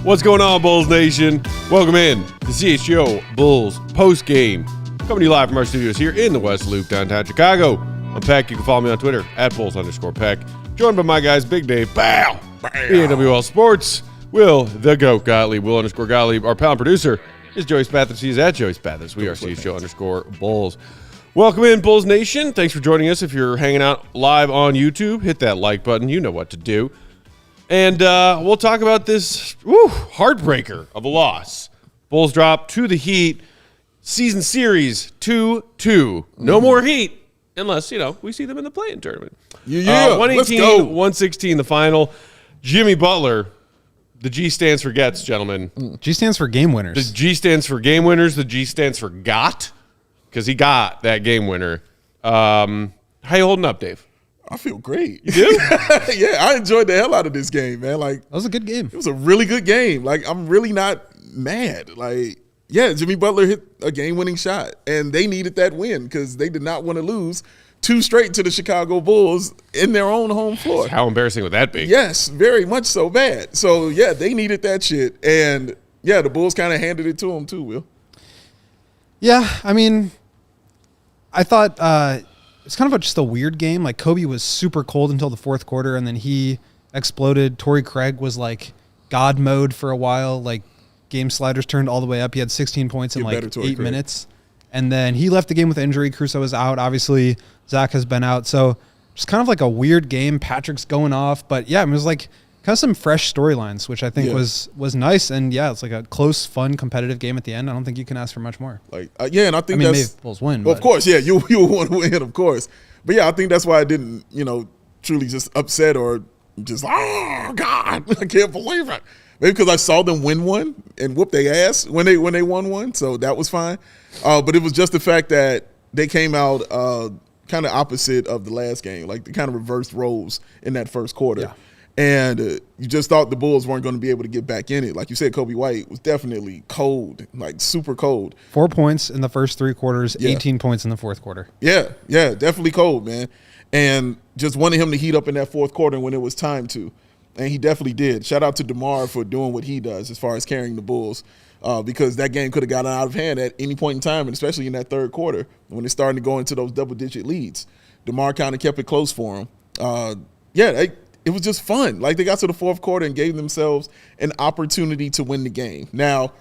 What's going on, Bulls Nation? Welcome in to CHGO Bulls Postgame. Coming to you live from our studios here in the West Loop, downtown Chicago. I'm Peck. You can follow me on Twitter at Bulls_Peck. Joined by my guys, Big Dave, Bow, AWL Sports, Will, the GOAT Gottlieb, Will_Gottlieb. Our pal and producer is Joey Spathis. He's at Joey Spathis. We are CHGO_Bulls. Welcome in, Bulls Nation. Thanks for joining us. If you're hanging out live on YouTube, hit that like button. You know what to do. And we'll talk about this heartbreaker of a loss. Bulls drop to the Heat. Season series 2-2. No more Heat unless, we see them in the play-in tournament. 118-116 the final. Jimmy Butler. The G stands for gets, gentlemen. G stands for game winners. The G stands for game winners. The G stands for got, because he got that game winner. How you holding up, Dave? I feel great. You do? Yeah, I enjoyed the hell out of this game, man. That was a good game. It was a really good game. I'm really not mad. Jimmy Butler hit a game-winning shot, and they needed that win because they did not want to lose two straight to the Chicago Bulls in their own home floor. How embarrassing would that be? Yes, very much so bad. So, they needed that shit. And, the Bulls kind of handed it to them too, Will. Yeah, I thought it's kind of just a weird game. Coby was super cold until the fourth quarter, and then he exploded. Torrey Craig was God mode for a while. Game sliders turned all the way up. He had 16 points in 8 minutes. And then he left the game with injury. Crusoe was out. Obviously, Zach has been out. So just kind of a weird game. Patrick's going off. But, it was kind of some fresh storylines, which I think was nice. And, it's a close, fun, competitive game at the end. I don't think you can ask for much more. And I think that's... maybe Bulls win. Well, of course, you will want to win, of course. But, I think that's why I didn't, truly just upset or just, oh, God, I can't believe it. Maybe because I saw them win one and whoop their ass when they won one. So that was fine. But it was just the fact that they came out kind of opposite of the last game. They kind of reversed roles in that first quarter. Yeah. And you just thought the Bulls weren't going to be able to get back in it. Like you said, Coby White was definitely cold, super cold. 4 points in the first three quarters, 18 points in the fourth quarter. Yeah, definitely cold, man. And just wanted him to heat up in that fourth quarter when it was time to. And he definitely did. Shout out to DeMar for doing what he does as far as carrying the Bulls because that game could have gotten out of hand at any point in time, and especially in that third quarter when it's starting to go into those double-digit leads. DeMar kind of kept it close for him. It was just fun. They got to the fourth quarter and gave themselves an opportunity to win the game. Now,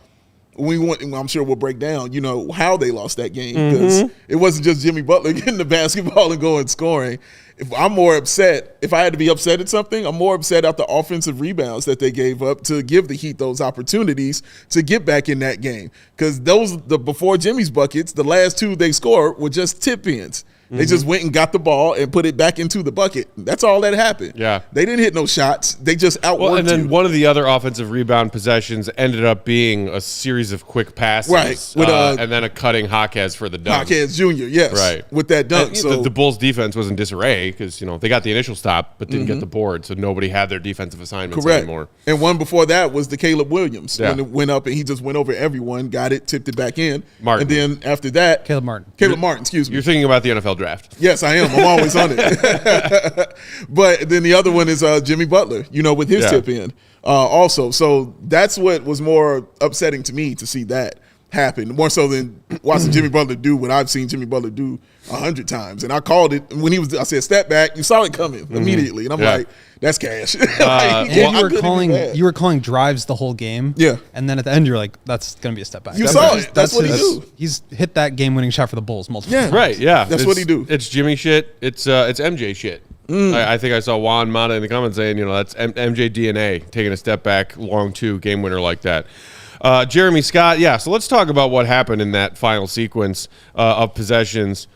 I'm sure we'll break down, how they lost that game because it wasn't just Jimmy Butler getting the basketball and going scoring. If I had to be upset at something, I'm more upset at the offensive rebounds that they gave up to give the Heat those opportunities to get back in that game. Because before Jimmy's buckets, the last two they scored were just tip-ins. They just went and got the ball and put it back into the bucket. That's all that happened. Yeah. They didn't hit no shots. They just outworked and then one of the other offensive rebound possessions ended up being a series of quick passes. Right. And then a cutting Jaquez for the dunk. Jaquez Jr., yes. Right. With that dunk. So the Bulls' defense was in disarray because, they got the initial stop but didn't get the board, so nobody had their defensive assignments anymore. And one before that was the Caleb Williams when it went up and he just went over everyone, got it, tipped it back in. Martin. And then after that. Caleb Martin, excuse me. You're thinking about the NFL draft. Yes, I am. I'm always on it. But then the other one is Jimmy Butler, with his tip in also. So that's what was more upsetting to me to see that happen, more so than watching Jimmy Butler do what I've seen Jimmy Butler do 100 times. And I called it when I said step back, you saw it coming immediately. And I'm like, that's cash. You were calling drives the whole game. Yeah. And then at the end, you're like, that's going to be a step back. You saw it. That's what he do. He's hit that game-winning shot for the Bulls multiple times. Right, yeah. That's what he do. It's Jimmy shit. It's MJ shit. I think I saw Juan Mata in the comments saying, that's MJ DNA, taking a step back, long two, game winner like that. Jeremy Scott, so let's talk about what happened in that final sequence of possessions.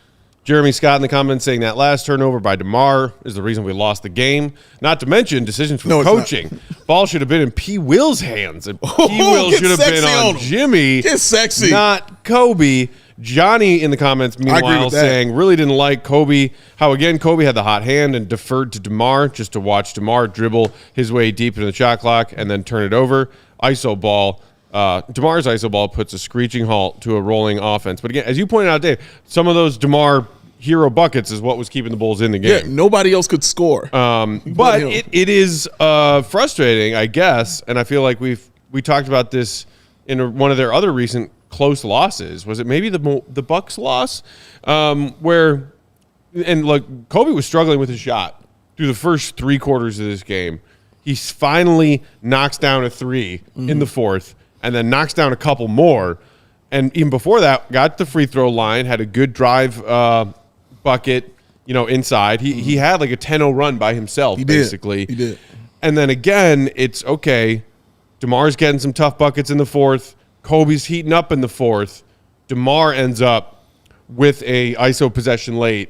Jeremy Scott in the comments saying that last turnover by DeMar is the reason we lost the game. Not to mention decisions from coaching. Ball should have been in P. Will's hands, and P. Will should have been on Jimmy, get sexy, not Coby. Johnny in the comments, meanwhile, saying really didn't like Coby. How, again, Coby had the hot hand and deferred to DeMar just to watch DeMar dribble his way deep into the shot clock and then turn it over. ISO ball. DeMar's ISO ball puts a screeching halt to a rolling offense. But again, as you pointed out, Dave, some of those DeMar hero buckets is what was keeping the Bulls in the game. Yeah, nobody else could score. But it is frustrating, I guess, and I feel like we talked about this in one of their other recent close losses. Was it maybe the Bucks loss? Where, and look, Coby was struggling with his shot through the first 3 quarters of this game. He finally knocks down a 3 in the fourth, and then knocks down a couple more. And even before that, got the free throw line, had a good drive bucket, inside. He had like a 10-0 run by himself, basically. He did. And then again, it's okay. DeMar's getting some tough buckets in the fourth. Coby's heating up in the fourth. DeMar ends up with a ISO possession late.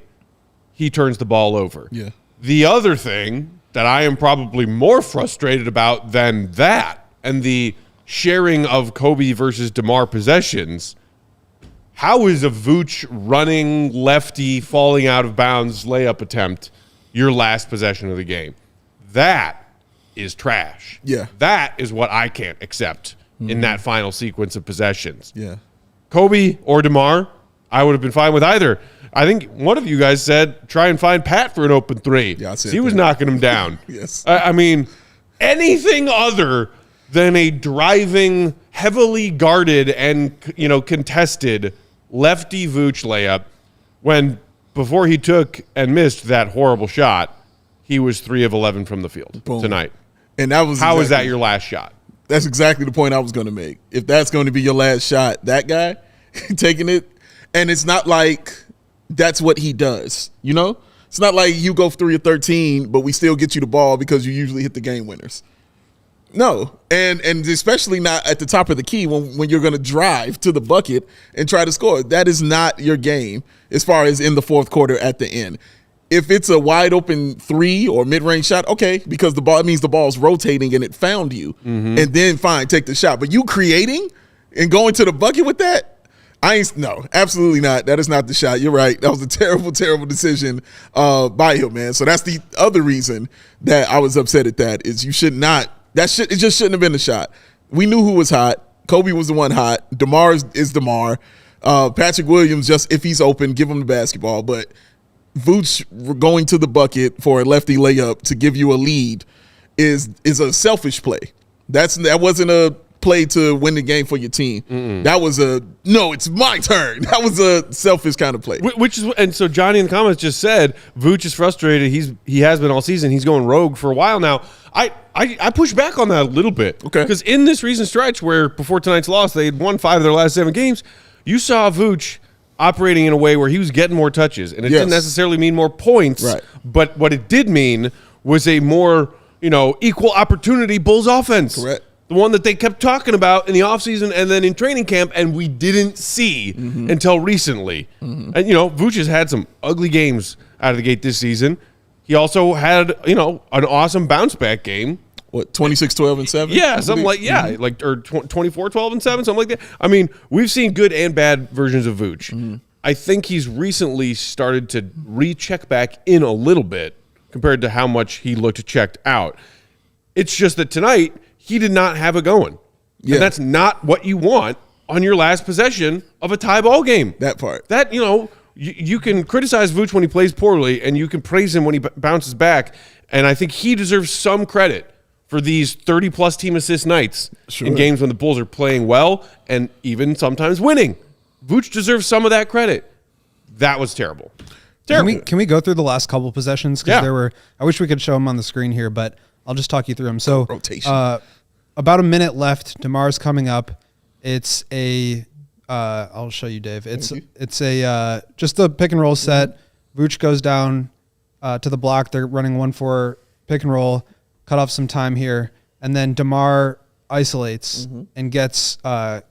He turns the ball over. Yeah. The other thing that I am probably more frustrated about than that, and the sharing of Coby versus DeMar possessions, how is a Vooch running lefty falling out of bounds layup attempt your last possession of the game? That is trash. Yeah. That is what I can't accept in that final sequence of possessions. Yeah. Coby or DeMar, I would have been fine with either. I think one of you guys said try and find Pat for an open 3. Yeah, I said he was knocking him down. Yes. I mean, anything other than a driving, heavily guarded and contested lefty Vooch layup, when before he took and missed that horrible shot, he was 3 of 11 from the field tonight. And that was how is that your last shot? That's exactly the point I was going to make. If that's going to be your last shot, that guy taking it, and it's not like that's what he does. It's not like you go 3 of 13, but we still get you the ball because you usually hit the game winners. No, and especially not at the top of the key when you're going to drive to the bucket and try to score. That is not your game as far as in the fourth quarter at the end. If it's a wide open 3 or mid-range shot, okay, because it means the ball's rotating and it found you. And then fine, take the shot. But you creating and going to the bucket with that, no, absolutely not. That is not the shot. You're right. That was a terrible, terrible decision by him, man. So that's the other reason that I was upset at that is you should not. It just shouldn't have been a shot. We knew who was hot. Coby was the one hot. DeMar is DeMar. Patrick Williams, just if he's open, give him the basketball. But Vooch going to the bucket for a lefty layup to give you a lead is a selfish play. That wasn't a play to win the game for your team. That was it's my turn. That was a selfish kind of play. And so Johnny in the comments just said Vooch is frustrated. He has been all season. He's going rogue for a while now. I push back on that a little bit. Okay. Because in this recent stretch where before tonight's loss they had won 5 of their last 7 games, you saw Vooch operating in a way where he was getting more touches. And it didn't necessarily mean more points. Right. But what it did mean was a more, equal opportunity Bulls offense. Correct. The one that they kept talking about in the offseason and then in training camp, and we didn't see until recently. And, Vooch has had some ugly games out of the gate this season. He also had, an awesome bounce-back game. What, 26, 12, and 7? Yeah, something like, or 24, 12, and 7, something like that. I mean, we've seen good and bad versions of Vooch. I think he's recently started to recheck back in a little bit compared to how much he looked checked out. It's just that tonight he did not have it going. Yeah. And that's not what you want on your last possession of a tie ball game. That part. That, you can criticize Vooch when he plays poorly, and you can praise him when he bounces back. And I think he deserves some credit for these 30-plus team assist nights in games when the Bulls are playing well and even sometimes winning. Vooch deserves some of that credit. That was terrible. Terrible. Can we go through the last couple possessions? Because there were. I wish we could show them on the screen here, but I'll just talk you through them. So rotation. About a minute left. DeMar's coming up. It's a. I'll show you, Dave. It's a just a pick and roll set. Vooch goes down to the block. They're running 1-4 pick and roll. Cut off some time here, and then DeMar isolates and gets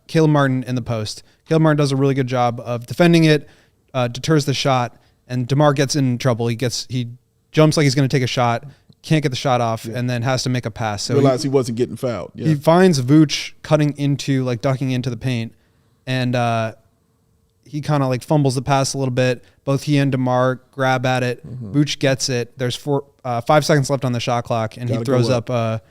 Caleb Martin in the post. Caleb Martin does a really good job of defending it, deters the shot, and DeMar gets in trouble. He jumps like he's going to take a shot, can't get the shot off, and then has to make a pass. So realized he wasn't getting fouled. Yeah. He finds Vooch ducking into the paint, and he kind of like fumbles the pass a little bit. Both he and DeMar grab at it. Vooch gets it. There's 5 seconds left on the shot clock, and he throws up a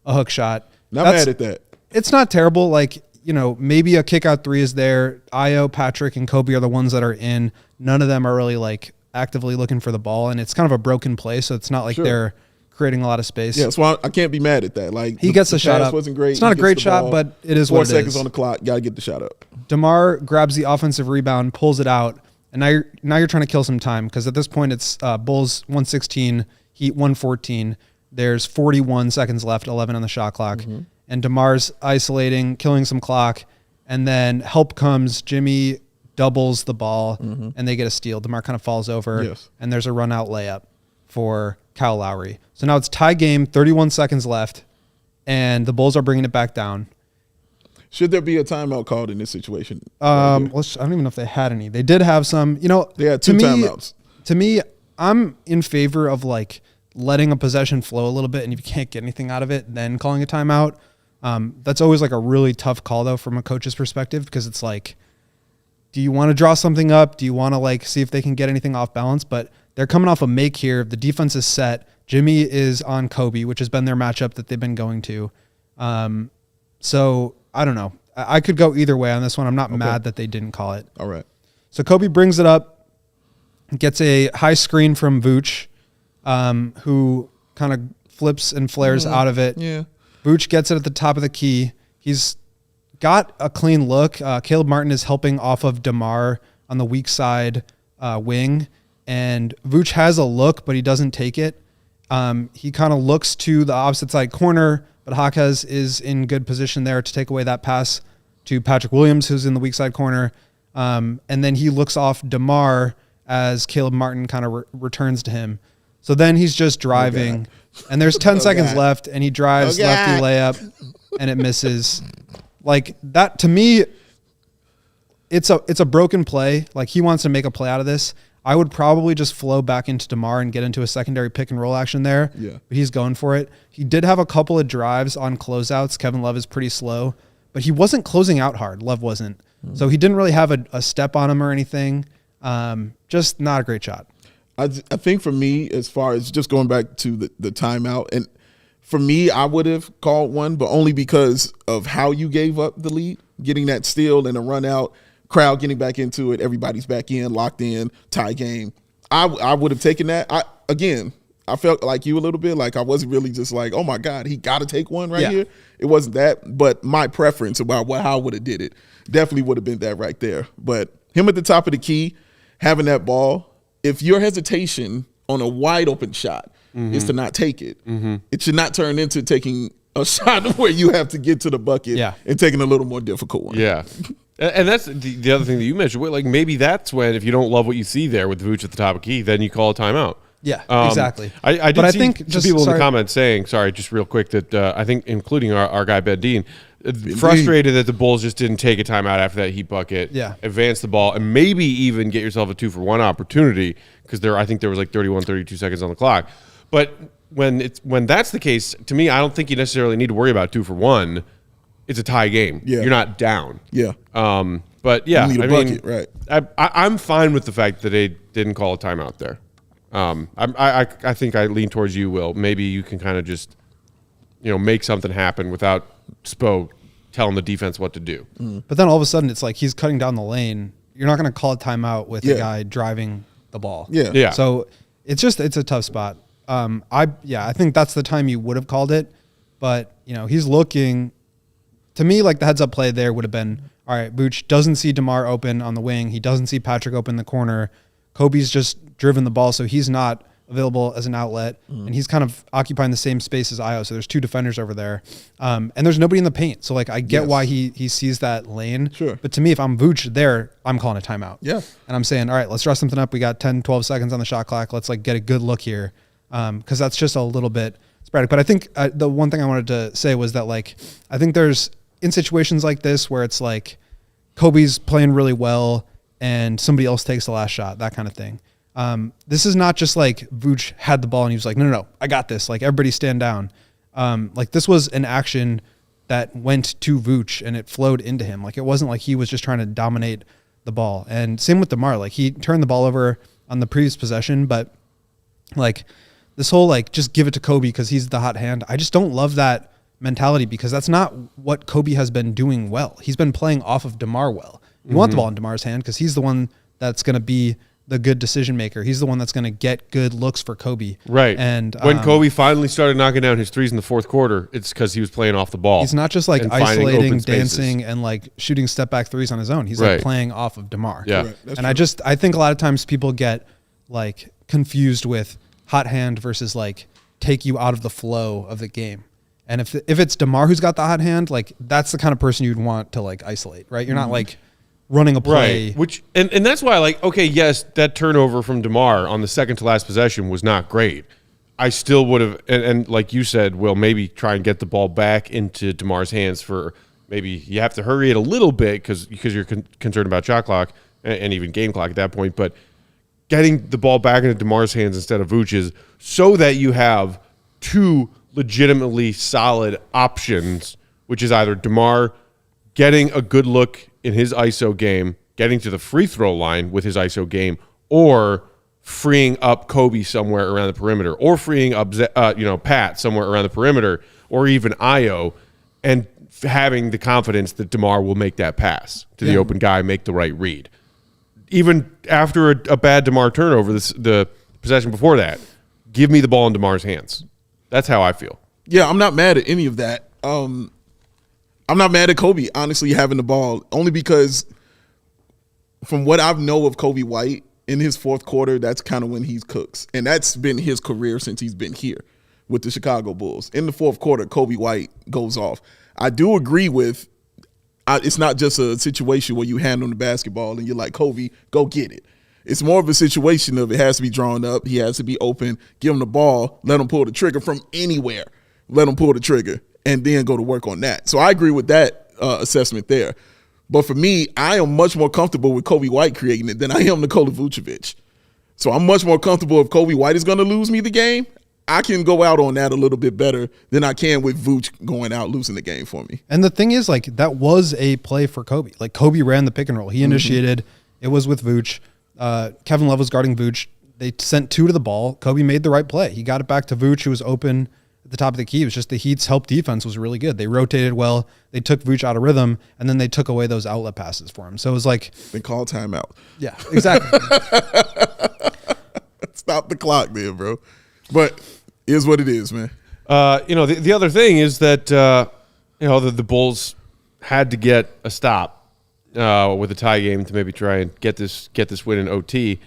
hook shot. Not mad at that. It's not terrible. Like, maybe a kick out three is there. Io, Patrick, and Coby are the ones that are in. None of them are really like actively looking for the ball, and it's kind of a broken play, so it's not like they're creating a lot of space. Yeah, so I can't be mad at that. Like, he gets the shot up. Wasn't great. It's not a great shot, but it is what it is. 4 seconds on the clock. Got to get the shot up. DeMar grabs the offensive rebound, pulls it out, and now you're trying to kill some time because at this point it's Bulls 116, Heat 114. There's 41 seconds left, 11 on the shot clock, and DeMar's isolating, killing some clock, and then help comes. Jimmy doubles the ball, and they get a steal. DeMar kind of falls over, and there's a run-out layup for Kyle Lowry. So now it's tie game, 31 seconds left, and the Bulls are bringing it back down. Should there be a timeout called in this situation? I don't even know if they had any. They did have some. They had two timeouts. To me, I'm in favor of like letting a possession flow a little bit, and if you can't get anything out of it, then calling a timeout. That's always like a really tough call though from a coach's perspective, because it's like, do you want to draw something up? Do you want to like see if they can get anything off balance? But they're coming off a make here. The defense is set. Jimmy is on Coby, which has been their matchup that they've been going to. So I don't know. I could go either way on this one. I'm not mad that they didn't call it. All right. So Coby brings it up, gets a high screen from Vooch, who kind of flips and flares out of it. Yeah. Vooch gets it at the top of the key. He's got a clean look. Caleb Martin is helping off of DeMar on the weak side wing, and Vooch has a look, but he doesn't take it. He kind of looks to the opposite side corner, but Jaquez is in good position there to take away that pass to Patrick Williams, who's in the weak side corner. And then he looks off DeMar as Caleb Martin kind of returns to him. So then he's just driving, and there's 10 seconds left, and he drives lefty layup, and it misses. Like that, to me, it's a broken play. Like he wants to make a play out of this. I would probably just flow back into DeMar and get into a secondary pick and roll action there. Yeah. But he's going for it. He did have a couple of drives on closeouts. Kevin Love is pretty slow, but he wasn't closing out hard. Love wasn't. So he didn't really have a step on him or anything. Just not a great shot. I think for me, as far as just going back to the timeout, and for me, I would have called one, but only because of how you gave up the lead, getting that steal and a run out, crowd getting back into it, everybody's back in, locked in, tie game. I would have taken that. I felt like you a little bit, like I wasn't really just like, oh my God, he got to take one here. It wasn't that, but my preference about how I would have did it definitely would have been that right there. But him at the top of the key, having that ball, if your hesitation on a wide open shot is to not take it, it should not turn into taking a shot where you have to get to the bucket and taking a little more difficult one. Yeah. And that's the other thing that you mentioned. Like maybe that's when, if you don't love what you see there with Vooch at the top of key, then you call a timeout. Yeah, exactly. I think just people in the comments saying, just real quick, that I think including our guy Ben Dean, frustrated that the Bulls just didn't take a timeout after that Heat bucket, advance the ball, and maybe even get yourself a 2-for-1 opportunity, because I think there was like 31, 32 seconds on the clock. But when that's the case, to me, I don't think you necessarily need to worry about 2-for-1. It's a tie game. Yeah. You're not down. Yeah. But yeah, you need a bucket, right? I'm fine with the fact that they didn't call a timeout there. I think I lean towards you, Will. Maybe you can kind of just, make something happen without Spo telling the defense what to do. But then all of a sudden, it's like he's cutting down the lane. You're not going to call a timeout with a guy driving the ball. Yeah. So it's a tough spot. I think that's the time you would have called it. But he's looking. To me, like the heads-up play there would have been, all right, Vooch doesn't see DeMar open on the wing. He doesn't see Patrick open in the corner. Coby's just driven the ball, so he's not available as an outlet, and he's kind of occupying the same space as Io, so there's two defenders over there. And there's nobody in the paint, so like I get why he sees that lane. Sure. But to me, if I'm Vooch there, I'm calling a timeout. Yeah. And I'm saying, all right, let's draw something up. We got 10, 12 seconds on the shot clock. Let's like get a good look here, because that's just a little bit – sporadic. But I think the one thing I wanted to say was that, like, I think there's in situations like this where it's like Coby's playing really well and somebody else takes the last shot, that kind of thing. This is not just like Vooch had the ball and he was like, no, I got this. Like, everybody stand down. Like, this was an action that went to Vooch and it flowed into him. Like, it wasn't like he was just trying to dominate the ball. And same with DeMar. Like, he turned the ball over on the previous possession, but like this whole like just give it to Coby because he's the hot hand. I just don't love that mentality because that's not what Coby has been doing well. He's been playing off of DeMar well. You want the ball in DeMar's hand because he's the one that's going to be the good decision maker. He's the one that's going to get good looks for Coby. Right. And when Coby finally started knocking down his threes in the fourth quarter, it's because he was playing off the ball. He's not just like isolating, dancing, and like shooting step back threes on his own. He's like playing off of DeMar. Yeah. Right. And I think a lot of times people get like confused with hot hand versus like take you out of the flow of the game. And if it's DeMar who's got the hot hand, like that's the kind of person you'd want to like isolate, right? You're not like running a play. Right. Which and that's why, like, okay, yes, that turnover from DeMar on the second to last possession was not great. I still would have, and like you said, Will, maybe try and get the ball back into DeMar's hands for maybe you have to hurry it a little bit because you're concerned about shot clock and even game clock at that point. But getting the ball back into DeMar's hands instead of Vooch's so that you have two legitimately solid options, which is either DeMar getting a good look in his ISO game, getting to the free throw line with his ISO game, or freeing up Coby somewhere around the perimeter, or freeing up Pat somewhere around the perimeter, or even Io, and having the confidence that DeMar will make that pass to the open guy, make the right read. Even after a bad DeMar turnover, the possession before that, give me the ball in DeMar's hands. That's how I feel. Yeah, I'm not mad at any of that. I'm not mad at Coby, honestly, having the ball, only because from what I know of Coby White, in his fourth quarter, that's kind of when he cooks. And that's been his career since he's been here with the Chicago Bulls. In the fourth quarter, Coby White goes off. I do agree with it's not just a situation where you hand him the basketball and you're like, Coby, go get it. It's more of a situation of it has to be drawn up. He has to be open. Give him the ball. Let him pull the trigger from anywhere. Let him pull the trigger and then go to work on that. So I agree with that assessment there. But for me, I am much more comfortable with Coby White creating it than I am Nikola Vucevic. So I'm much more comfortable if Coby White is going to lose me the game. I can go out on that a little bit better than I can with Vooch going out losing the game for me. And the thing is, like, that was a play for Coby. Like, Coby ran the pick and roll. He initiated. It was with Vooch. Kevin Love was guarding Vooch. They sent two to the ball. Coby made the right play. He got it back to Vooch, who was open at the top of the key. It was just the Heat's help defense was really good. They rotated well. They took Vooch out of rhythm, and then they took away those outlet passes for him. So it was like... They called timeout. Yeah, exactly. Stop the clock there, bro. But here's what it is, man. The other thing is that, the Bulls had to get a stop with a tie game to maybe try and get this win in OT.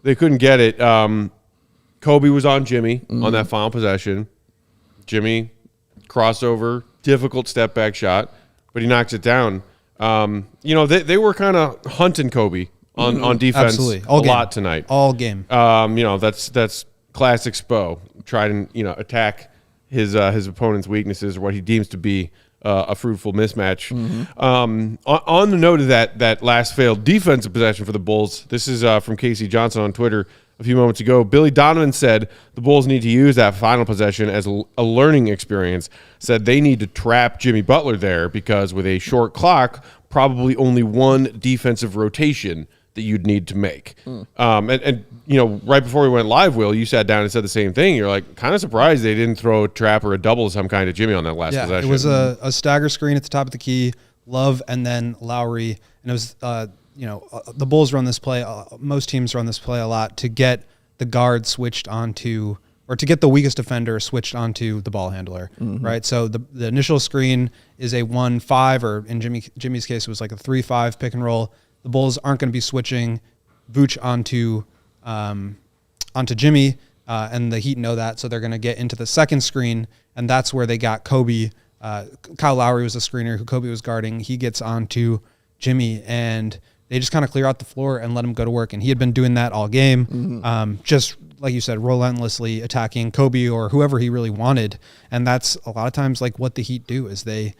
They couldn't get it. Coby was on Jimmy on that final possession. Jimmy, crossover, difficult step back shot, but he knocks it down. They were kind of hunting Coby on defense a lot tonight. All game. That's classic Spo. Try and attack his opponent's weaknesses or what he deems to be a fruitful mismatch. On the note of that last failed defensive possession for the Bulls, this is from Casey Johnson on Twitter a few moments ago. Billy Donovan said the Bulls need to use that final possession as a learning experience. Said they need to trap Jimmy Butler there because with a short clock, probably only one defensive rotation that you'd need to make. Right before we went live, Will, you sat down and said the same thing. You're like kind of surprised they didn't throw a trap or a double of some kind of Jimmy on that last possession. It was a stagger screen at the top of the key, Love and then Lowry. And it was, the Bulls run this play. Most teams run this play a lot to get the guard switched onto, or to get the weakest defender switched onto the ball handler, right? So the initial screen is a 1-5, or in Jimmy's case, it was like a 3-5 pick and roll. The Bulls aren't going to be switching Vooch onto Jimmy, and the Heat know that, so they're going to get into the second screen, and that's where they got Coby. Kyle Lowry was the screener who Coby was guarding. He gets onto Jimmy, and they just kind of clear out the floor and let him go to work, and he had been doing that all game. Just like you said, relentlessly attacking Coby or whoever he really wanted. And that's a lot of times like what the Heat do is they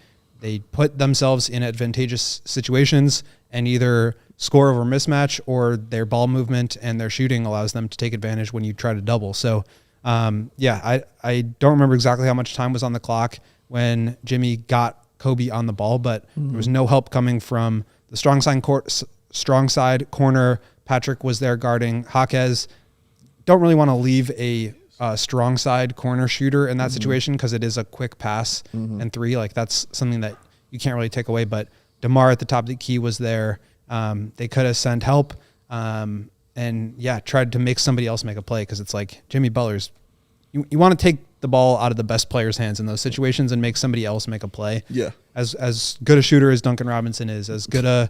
put themselves in advantageous situations and either score over mismatch or their ball movement and their shooting allows them to take advantage when you try to double. So, I don't remember exactly how much time was on the clock when Jimmy got Coby on the ball, but there was no help coming from the strong side corner. Patrick was there guarding Jaquez. Don't really want to leave a strong side corner shooter in that situation because it is a quick pass and three. Like that's something that you can't really take away. But DeMar at the top of the key was there. They could have sent help and tried to make somebody else make a play because it's like Jimmy Butler's. You want to take the ball out of the best player's hands in those situations and make somebody else make a play. Yeah. As good a shooter as Duncan Robinson is, as good a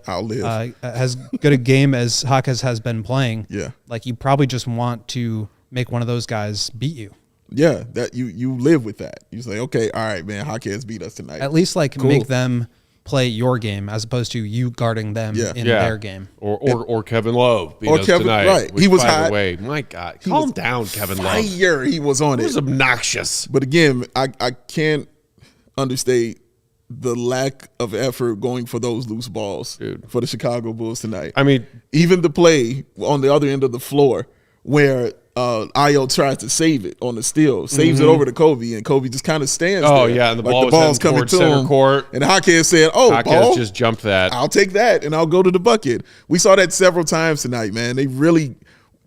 game as Jaquez has been playing. Yeah. Like you probably just want to make one of those guys beat you. Yeah, that you live with that. You say, okay, all right, man, Jaquez beat us tonight. At least make them play your game as opposed to you guarding them in their game. Or Kevin Love beat us tonight. Right. He was hot. Away. My God. Calm down, Kevin Love. Fire. He was on it. It was obnoxious. But again, I can't understate the lack of effort going for those loose balls for the Chicago Bulls tonight. I mean, even the play on the other end of the floor where Ayo tries to save it on the steal, saves it over to Coby, and Coby just kind of stands there. Oh, yeah, and the like ball the was ball's coming to center him. court. And Jaquez said, Jaquez just jumped that. I'll take that, and I'll go to the bucket. We saw that several times tonight, man. They really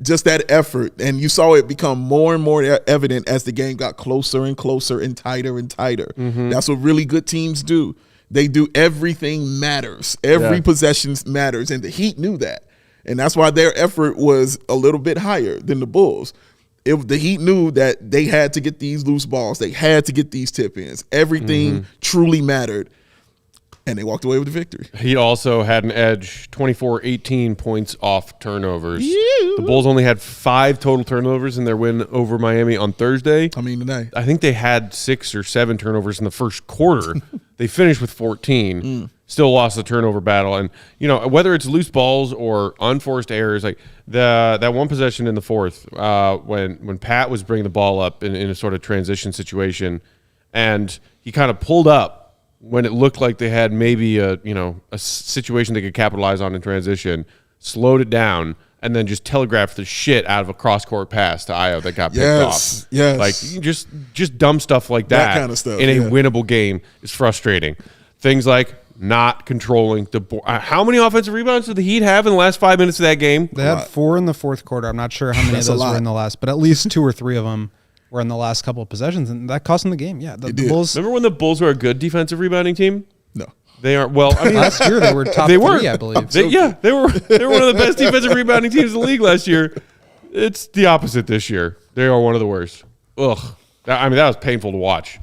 just that effort, and you saw it become more and more evident as the game got closer and closer and tighter and tighter. That's what really good teams do. They do everything matters. Every possession matters, and the Heat knew that. And that's why their effort was a little bit higher than the Bulls. The Heat knew that they had to get these loose balls. They had to get these tip-ins. Everything truly mattered, and they walked away with the victory. Heat also had an edge, 24-18 points off turnovers. The Bulls only had 5 total turnovers in their win over Miami on Thursday. Today. I think they had 6 or 7 turnovers in the first quarter. They finished with 14. Still lost the turnover battle, and whether it's loose balls or unforced errors, like that one possession in the fourth, when Pat was bringing the ball up in a sort of transition situation, and he kind of pulled up when it looked like they had maybe a situation they could capitalize on in transition, slowed it down, and then just telegraphed the shit out of a cross-court pass to Ayo that got picked off. Yes, like just dumb stuff like that kind of stuff in a winnable game is frustrating. Things like not controlling the ball. How many offensive rebounds did the Heat have in the last 5 minutes of that game? They had 4 in the fourth quarter. I'm not sure how many of those were in the last, but at least 2 or 3 of them were in the last couple of possessions, and that cost them the game. Yeah, the Bulls. Remember when the Bulls were a good defensive rebounding team? No. They aren't. Well, I mean, last year they were top 3, I believe. They were one of the best defensive rebounding teams in the league last year. It's the opposite this year. They are one of the worst. Ugh. That was painful to watch.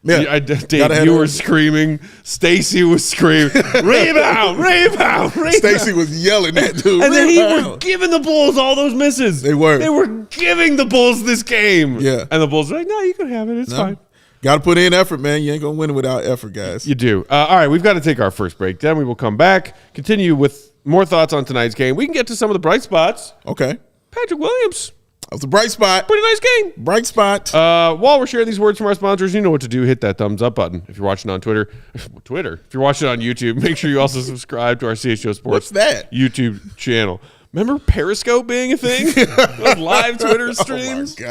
Yeah, Dave, you were screaming. Stacy was screaming. Rebound! Stacy was yelling at dude. And then he were giving the Bulls all those misses. They were. They were giving the Bulls this game. Yeah. And the Bulls were like, no, you can have it. It's fine. Got to put in effort, man. You ain't going to win without effort, guys. You do. All right, we've got to take our first break. Then we will come back, continue with more thoughts on tonight's game. We can get to some of the bright spots. Okay. Patrick Williams. That was a bright spot. Pretty nice game. Bright spot. While we're sharing these words from our sponsors, you know what to do. Hit that thumbs up button. If you're watching on Twitter. If you're watching on YouTube, make sure you also subscribe to our CHGO Sports What's that? YouTube channel. Remember Periscope being a thing? Those live Twitter streams? Oh,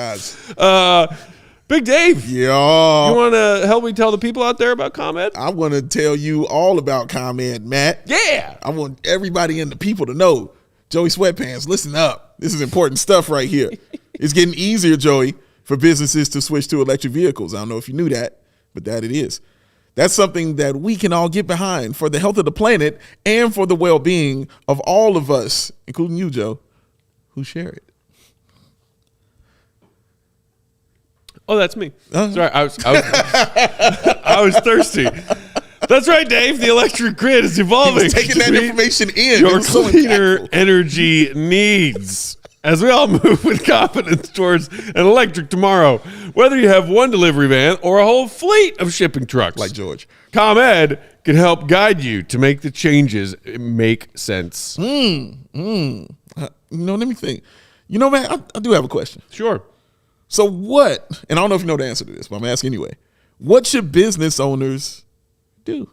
my gosh. Big Dave. Yeah. You want to help me tell the people out there about ComEd? I want to tell you all about ComEd, Matt. Yeah. I want everybody and the people to know. Joey Sweatpants, listen up. This is important stuff right here. It's getting easier, Joey, for businesses to switch to electric vehicles. I don't know if you knew that, but that it is. That's something that we can all get behind for the health of the planet and for the well-being of all of us, including you, Joe, who share it. Oh, that's me. Sorry, I was thirsty. That's right, Dave. The electric grid is evolving. Taking that information in. Your cleaner energy needs. As we all move with confidence towards an electric tomorrow, whether you have one delivery van or a whole fleet of shipping trucks. Like George. ComEd can help guide you to make the changes make sense. Let me think. You know, man, I do have a question. Sure. So what, and I don't know if you know the answer to this, but I'm going to ask anyway. What should business owners do?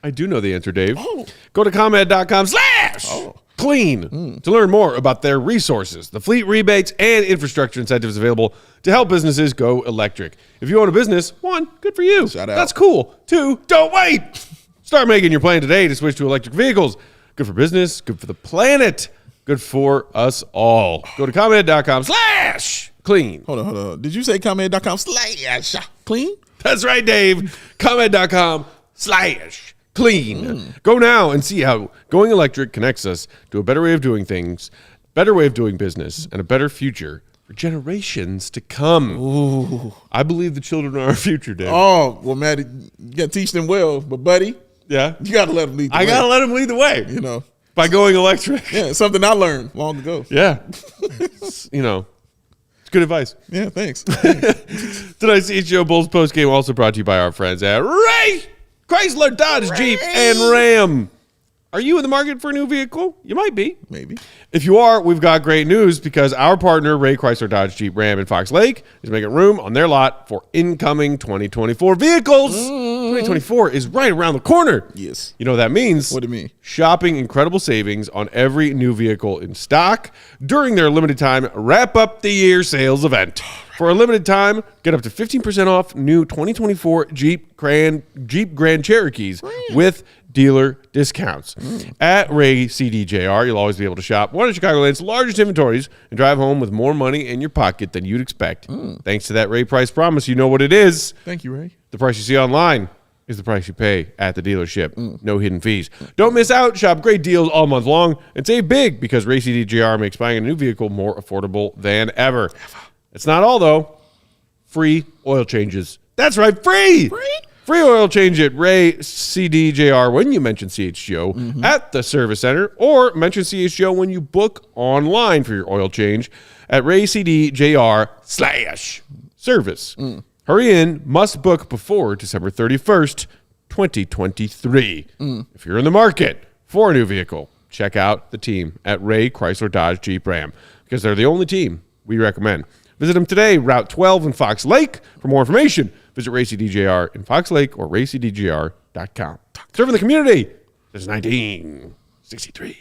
I do know the answer, Dave. Oh. Go to ComEd.com/clean to learn more about their resources, the fleet rebates, and infrastructure incentives available to help businesses go electric. If you own a business, 1, good for you. Shout out. That's cool. 2, don't wait. Start making your plan today to switch to electric vehicles. Good for business, good for the planet, good for us all. Go to ComEd.com/clean. Hold on. Did you say ComEd.com/clean? That's right, Dave. ComEd.com/clean. Go now and see how going electric connects us to a better way of doing things, better way of doing business, and a better future for generations to come. Ooh. I believe the children are our future, Dave. Oh, well, Matt, you got to teach them well. But, buddy, Yeah? you got to let them lead the way. I got to let them lead the way You know. by going electric. Yeah, it's something I learned long ago. Yeah. It's good advice. Yeah, thanks. Tonight's CHGO Bulls Postgame also brought to you by our friends at Ray Chrysler, Dodge, Jeep, and Ram. Are you in the market for a new vehicle? You might be. Maybe. If you are, we've got great news because our partner, Ray Chrysler, Dodge, Jeep, Ram in Fox Lake, is making room on their lot for incoming 2024 vehicles. 2024 is right around the corner. Yes. You know what that means? What do you mean? Shopping incredible savings on every new vehicle in stock during their limited time wrap up the year sales event. For a limited time, get up to 15% off new 2024 Jeep Grand Cherokees with dealer discounts. At Ray CDJR, you'll always be able to shop one of Chicagoland's largest inventories and drive home with more money in your pocket than you'd expect. Thanks to that Ray price promise, you know what it is. Thank you, Ray. The price you see online is the price you pay at the dealership. No hidden fees. Don't miss out. Shop great deals all month long and save big because Ray CDJR makes buying a new vehicle more affordable than ever. It's not all, though. Free oil changes. That's right, free! Free oil change at Ray CDJR when you mention CHGO at the service center, or mention CHGO when you book online for your oil change at Ray CDJR/service. Hurry in, must book before December 31st, 2023. If you're in the market for a new vehicle, check out the team at Ray Chrysler Dodge Jeep Ram because they're the only team we recommend. Visit them today, Route 12 in Fox Lake. For more information, visit Ray CDJR in Fox Lake or raycdjr.com. Serving the community since 1963.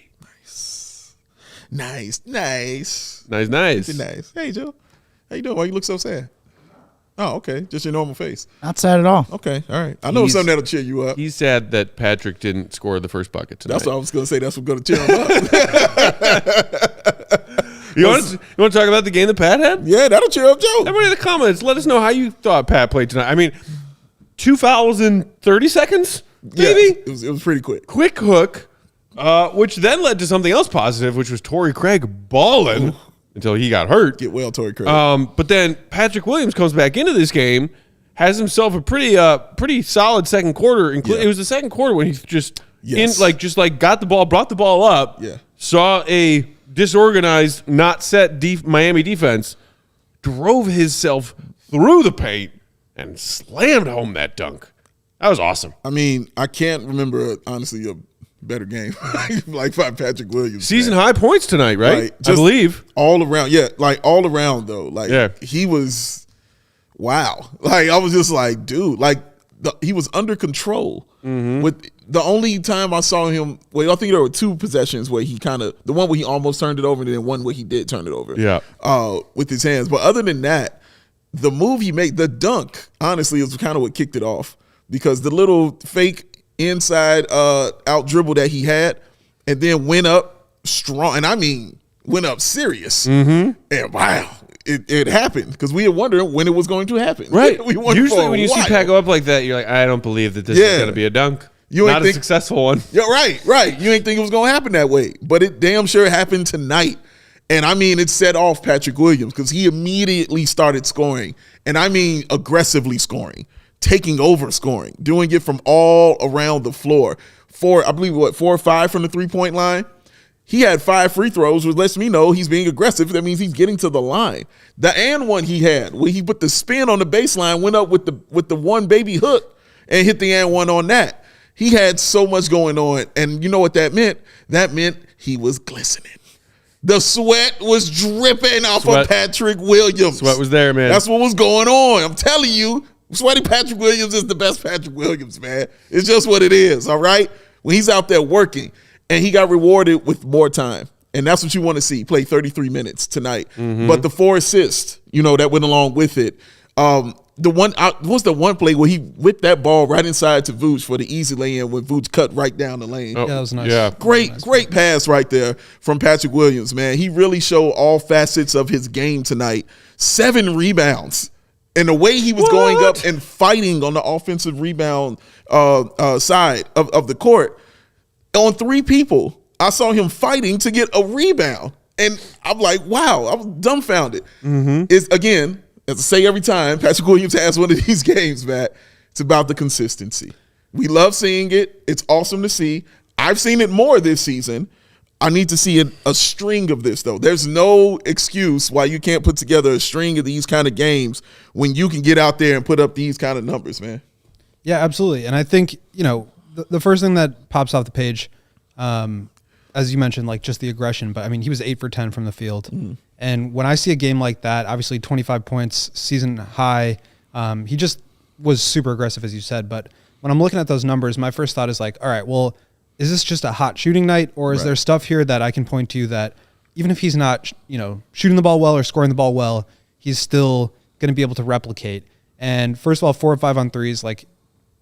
Nice. Nice. Nice. Hey, Joe. How you doing? Why you look so sad? Oh, okay. Just your normal face. Not sad at all. Okay. All right. I know something that'll cheer you up. He's sad that Patrick didn't score the first bucket tonight. That's what I was going to say. That's what's going to cheer him up. You want to talk about the game that Pat had? Yeah, that'll cheer up Joe. Everybody in the comments, let us know how you thought Pat played tonight. I mean, 2 fouls in 30 seconds, maybe? Yeah, it was pretty quick. Quick hook, which then led to something else positive, which was Torrey Craig balling until he got hurt. Get well, Torrey Craig. But then Patrick Williams comes back into this game, has himself a pretty solid second quarter. It was the second quarter when he just got the ball, brought the ball up, saw a disorganized, not set Miami defense, drove himself through the paint and slammed home that dunk. That was awesome. I mean, I can't remember, honestly, a better game like by Patrick Williams. Season high points tonight, right? I believe. All around. Yeah, like all around, though. He was, wow. Like, I was just like, dude, like, he was under control. With the only time I saw him, I think there were 2 possessions where he the one where he almost turned it over and then one where he did turn it over. Yeah. With his hands. But other than that, the move he made, the dunk, honestly, is kind of what kicked it off because the little fake inside out dribble that he had and then went up strong. And I mean, went up serious. And wow. It happened because we had wondered when it was going to happen. Right. Usually when you see Pat go up like that, you're like, I don't believe that this is going to be a dunk. Not a successful one. Yeah, right. You ain't think it was going to happen that way. But it damn sure happened tonight. And I mean, it set off Patrick Williams because he immediately started scoring. And I mean, aggressively scoring, taking over scoring, doing it from all around the floor. 4 or 5 from the 3-point line. He had 5 free throws, which lets me know he's being aggressive. That means he's getting to the line. The and one he had, where he put the spin on the baseline, went up with the one baby hook and hit the and one on that. He had so much going on, and you know what that meant? That meant he was glistening. The sweat was dripping off of Patrick Williams. Sweat was there, man. That's what was going on. I'm telling you, sweaty Patrick Williams is the best Patrick Williams, man. It's just what it is, all right? When he's out there working, and he got rewarded with more time. And that's what you want to see. He played 33 minutes tonight. But the 4 assists, that went along with it. What's the one play where he whipped that ball right inside to Vooch for the easy lay-in when Vooch cut right down the lane? Yeah, that was nice. Yeah. Great pass right there from Patrick Williams, man. He really showed all facets of his game tonight. 7 rebounds. And the way he was going up and fighting on the offensive rebound side of the court, on 3 people, I saw him fighting to get a rebound. And I'm like, wow, I was dumbfounded. It's, again, as I say every time, Patrick Williams has one of these games, Matt, it's about the consistency. We love seeing it. It's awesome to see. I've seen it more this season. I need to see a string of this, though. There's no excuse why you can't put together a string of these kind of games when you can get out there and put up these kind of numbers, man. Yeah, absolutely. And I think, the first thing that pops off the page, as you mentioned, like just the aggression, but I mean, he was 8 for 10 from the field. And when I see a game like that, obviously 25 points, season high, he just was super aggressive, as you said. But when I'm looking at those numbers, my first thought is like, all right, well, is this just a hot shooting night, or is there stuff here that I can point to that even if he's not, shooting the ball well or scoring the ball well, he's still going to be able to replicate? And first of all, 4 or 5 on threes, like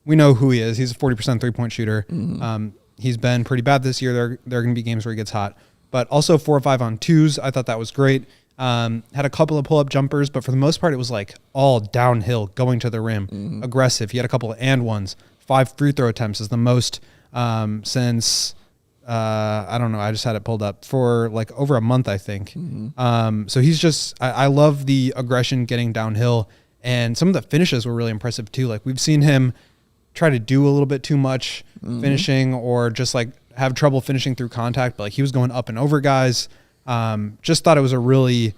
we know who he is. He's a 40% 3-point shooter. He's been pretty bad this year. There are going to be games where he gets hot. But also 4 or 5 on 2s. I thought that was great. Had a couple of pull-up jumpers, but for the most part, it was like all downhill, going to the rim, aggressive. He had a couple of and ones. 5 free throw attempts is the most since, I don't know, I just had it pulled up for like over a month, I think. So he's just, I love the aggression getting downhill. And some of the finishes were really impressive too. Like we've seen him try to do a little bit too much finishing, or just like have trouble finishing through contact, but like he was going up and over guys. Just thought it was a really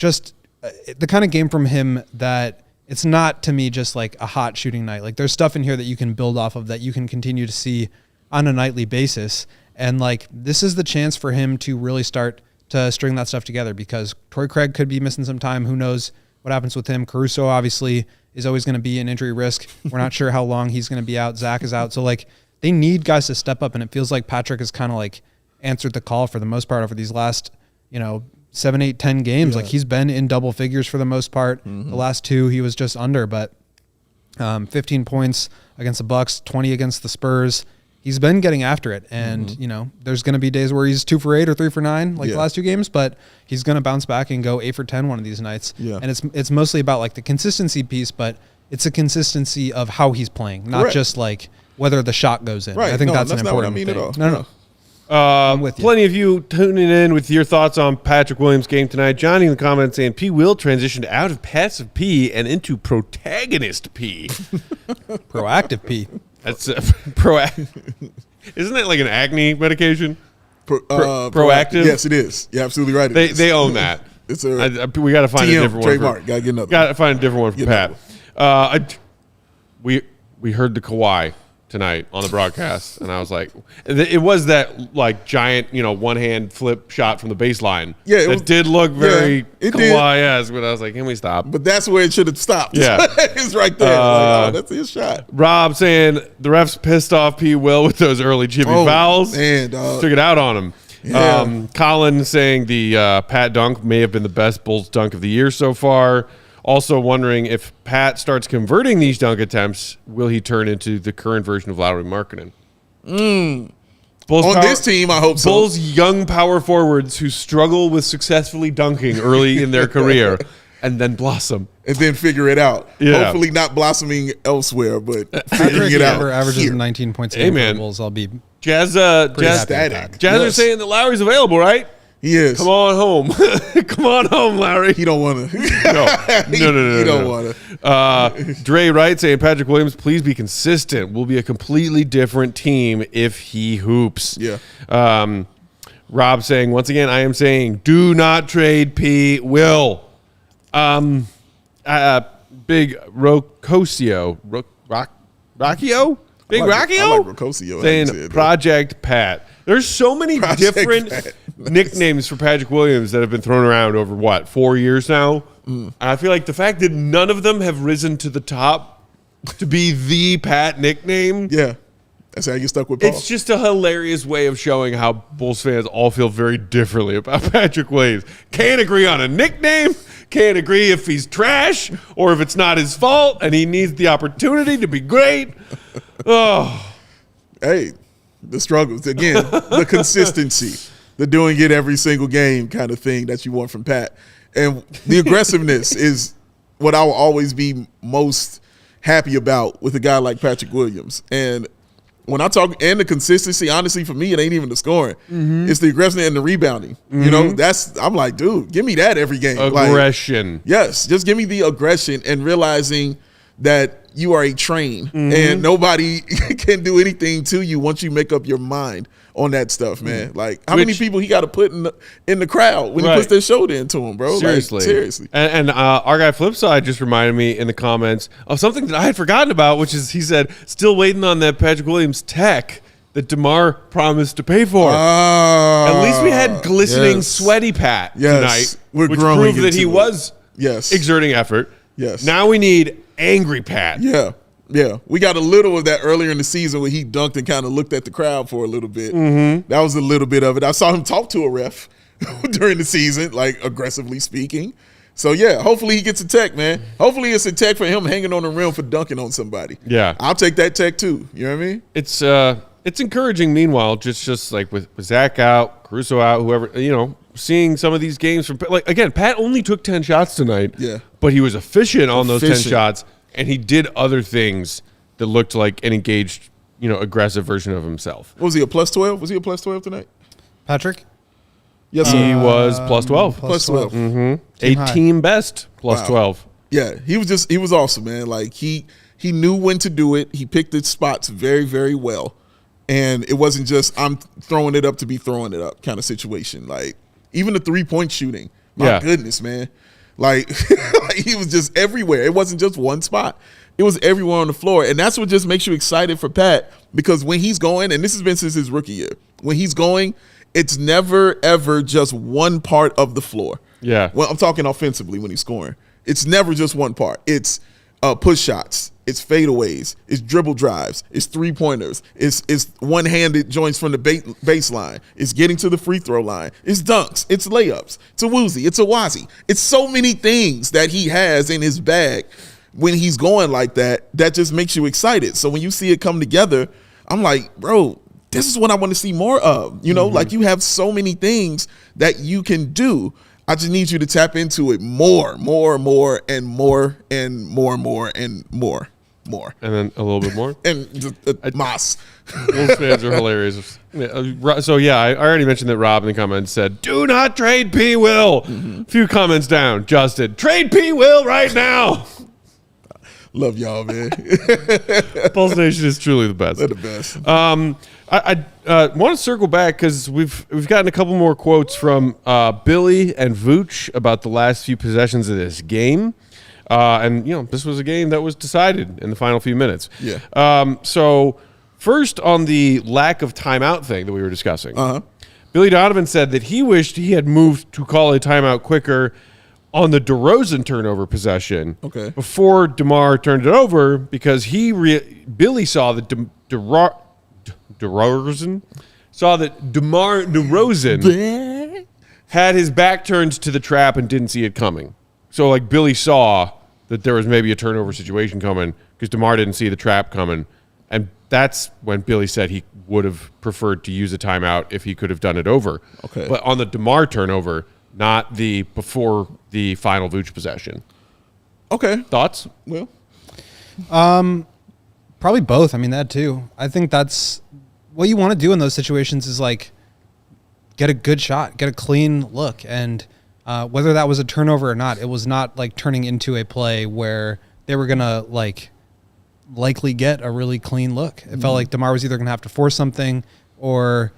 the kind of game from him that it's not, to me, just like a hot shooting night. Like there's stuff in here that you can build off of, that you can continue to see on a nightly basis. And like, this is the chance for him to really start to string that stuff together, because Torrey Craig could be missing some time. Who knows what happens with him? Caruso obviously is always going to be an injury risk. We're not sure how long he's going to be out. Zach is out. So like, they need guys to step up, and it feels like Patrick has kind of like answered the call for the most part over these last, 7, 8, 10 games. Like he's been in double figures for the most part. The last 2 he was just under, but 15 points against the Bucks, 20 against the Spurs. He's been getting after it, and there's going to be days where he's 2 for 8 or 3 for 9, like the last 2 games, but he's going to bounce back and go 8 for 10 one of these nights. And it's mostly about like the consistency piece, but it's a consistency of how he's playing, not just like whether the shot goes in. I think that's an important thing. No. I'm with you. Plenty of you tuning in with your thoughts on Patrick Williams' game tonight. Johnny in the comments saying P will transition out of passive P and into protagonist P. Proactive P. That's proactive. Isn't that like an acne medication? Proactive? Yes, it is. You're absolutely right. They own that. It's we got to find a different trademark. one. Gotta get another. Got to find a different one for Pat. We heard the Kawhi tonight on the broadcast, and I was like, it was that like giant, one hand flip shot from the baseline. Yeah, it did look very Kawhi-esque, but I was like, can we stop? But that's where it should have stopped. Yeah, it's right there. That's his shot. Rob saying the refs pissed off P. Will with those early Jimmy fouls. Man, took it out on him. Yeah. Colin saying the Pat dunk may have been the best Bulls dunk of the year so far. Also wondering if Pat starts converting these dunk attempts, will he turn into the current version of Lauri Markkanen? This team, I hope so. Bulls young power forwards who struggle with successfully dunking early in their career and then blossom. And then figure it out. Yeah. Hopefully not blossoming elsewhere, but figuring it out. Averages 19 points a game for the Bulls, I'll be Jazz static. Jazz are saying that Lauri's available, right? He is. Come on home. Come on home, Larry. He don't want to. No. He don't want to. Dre Wright saying, Patrick Williams, please be consistent. We'll be a completely different team if he hoops. Yeah. Rob saying, once again, I am saying, do not trade P. Will. Big Rocosio. Rockio? Big Rockio? I like Rocosio. Saying Project Pat. There's so many different nicknames for Patrick Williams that have been thrown around over, what, 4 years now? And I feel like the fact that none of them have risen to the top to be the Pat nickname. Yeah. That's how you get stuck with Paul. It's just a hilarious way of showing how Bulls fans all feel very differently about Patrick Williams. Can't agree on a nickname. Can't agree if he's trash or if it's not his fault and he needs the opportunity to be great. Oh. Hey, the struggles. Again, the consistency. The doing it every single game kind of thing that you want from Pat. And the aggressiveness is what I will always be most happy about with a guy like Patrick Williams. And when I talk, and the consistency, honestly, for me, it ain't even the scoring. It's the aggression and the rebounding. You know, I'm like, dude, give me that every game. Aggression. Like, yes, just give me the aggression and realizing that you are a train and nobody can do anything to you once you make up your mind on that stuff, man. Like, how many people he got to put in the crowd when he puts their shoulder into him, bro? Seriously. Like, seriously. And our guy Flipside just reminded me in the comments of something that I had forgotten about, which is he said, still waiting on that Patrick Williams tech that DeMar promised to pay for. At least we had glistening, sweaty Pat tonight, which proved that he was exerting effort. Yes. Now we need angry Pat. Yeah. Yeah, we got a little of that earlier in the season where he dunked and kind of looked at the crowd for a little bit. That was a little bit of it. I saw him talk to a ref during the season, like aggressively speaking. So, yeah, hopefully he gets a tech, man. Hopefully it's a tech for him hanging on the rim for dunking on somebody. Yeah. I'll take that tech too. You know what I mean? It's encouraging, meanwhile, just like with Zach out, Caruso out, whoever, you know, seeing some of these games from, like, again, Pat only took 10 shots tonight. Yeah. But he was efficient on those 10 shots. And he did other things that looked like an engaged, you know, aggressive version of himself. What was he, a plus 12? Was he a plus 12 tonight? Patrick? Yes, sir. He was plus 12. Plus 12. Team best plus 12. Yeah, he was awesome, man. Like, he knew when to do it. He picked his spots very, very well. And it wasn't just, I'm throwing it up to be throwing it up kind of situation. Like, even the three-point shooting, my goodness, man. Like, he was just everywhere. It wasn't just one spot. It was everywhere on the floor. And that's what just makes you excited for Pat, because when he's going, and this has been since his rookie year, when he's going, it's never, ever just one part of the floor. Yeah. Well, I'm talking offensively when he's scoring. It's never just one part. It's push shots. It's fadeaways. It's dribble drives. It's three-pointers. It's one-handed joints from the baseline. It's getting to the free throw line. It's dunks. It's layups. It's a woozy. It's a wazi. It's so many things that he has in his bag when he's going like that just makes you excited. So when you see it come together, I'm like, bro, this is what I want to see more of. You know, like, you have so many things that you can do. I just need you to tap into it more, and more, and more, and more, and more. And then a little bit more. And just mas. Bulls fans are hilarious. So, yeah, I already mentioned that Rob in the comments said, do not trade P. Will. A few comments down. Justin, trade P. Will right now. Love y'all, man. Bulls Nation is truly the best. They're the best. I want to circle back because we've gotten a couple more quotes from Billy and Vooch about the last few possessions of this game. And, you know, this was a game that was decided in the final few minutes. Yeah. So first on the lack of timeout thing that we were discussing, Billy Donovan said that he wished he had moved to call a timeout quicker on the DeRozan turnover possession before DeMar turned it over, because Billy saw that DeRozan had his back turned to the trap and didn't see it coming. So, like, Billy saw that there was maybe a turnover situation coming because DeMar didn't see the trap coming. And that's when Billy said he would have preferred to use a timeout if he could have done it over. But on the DeMar turnover, not the before the final Vooch possession. Thoughts? Well, probably both. I mean, that too. I think that's what you want to do in those situations is, like, get a good shot, get a clean look. And whether that was a turnover or not, it was not like turning into a play where they were going to, like, likely get a really clean look. It felt like DeMar was either going to have to force something or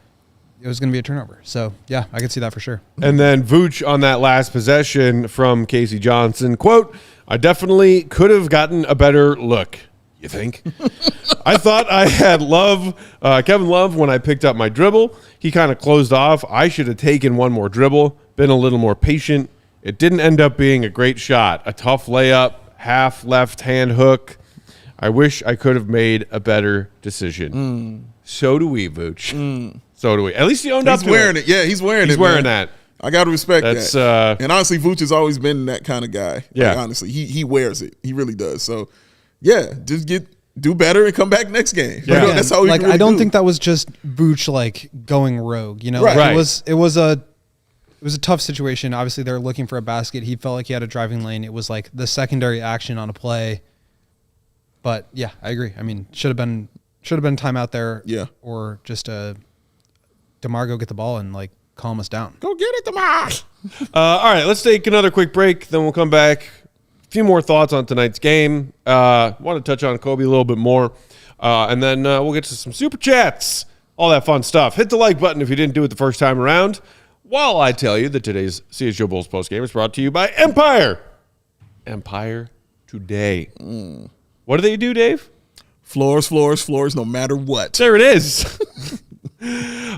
it was going to be a turnover. So, yeah, I could see that for sure. And then Vooch on that last possession from Casey Johnson, quote, I definitely could have gotten a better look. You think? I thought I had Kevin Love when I picked up my dribble. He kind of closed off. I should have taken one more dribble, been a little more patient. It didn't end up being a great shot. A tough layup, half left hand hook. I wish I could have made a better decision. So do we, Vooch. So do we. At least he owned up to it. He's wearing it. Yeah, he's wearing it. He's wearing that. I got to respect that. And honestly, Vooch has always been that kind of guy. Yeah. Like, honestly, he wears it. He really does. So, yeah, just do better and come back next game. Yeah. You know, that's how we really I don't think that was just Vooch like going rogue. You know, Right. Like, Right. it was a tough situation. Obviously, they were looking for a basket. He felt like he had a driving lane. It was like the secondary action on a play. But yeah, I agree. I mean, should have been timeout there. Yeah. Or just DeMar go get the ball and like calm us down. Go get it, DeMar. All right, let's take another quick break. Then we'll come back. A few more thoughts on tonight's game. Want to touch on Coby a little bit more. And then we'll get to some super chats. All that fun stuff. Hit the like button if you didn't do it the first time around. While I tell you that today's CHGO Bulls Postgame is brought to you by Empire. Empire Today. What do they do, Dave? Floors, no matter what. There it is.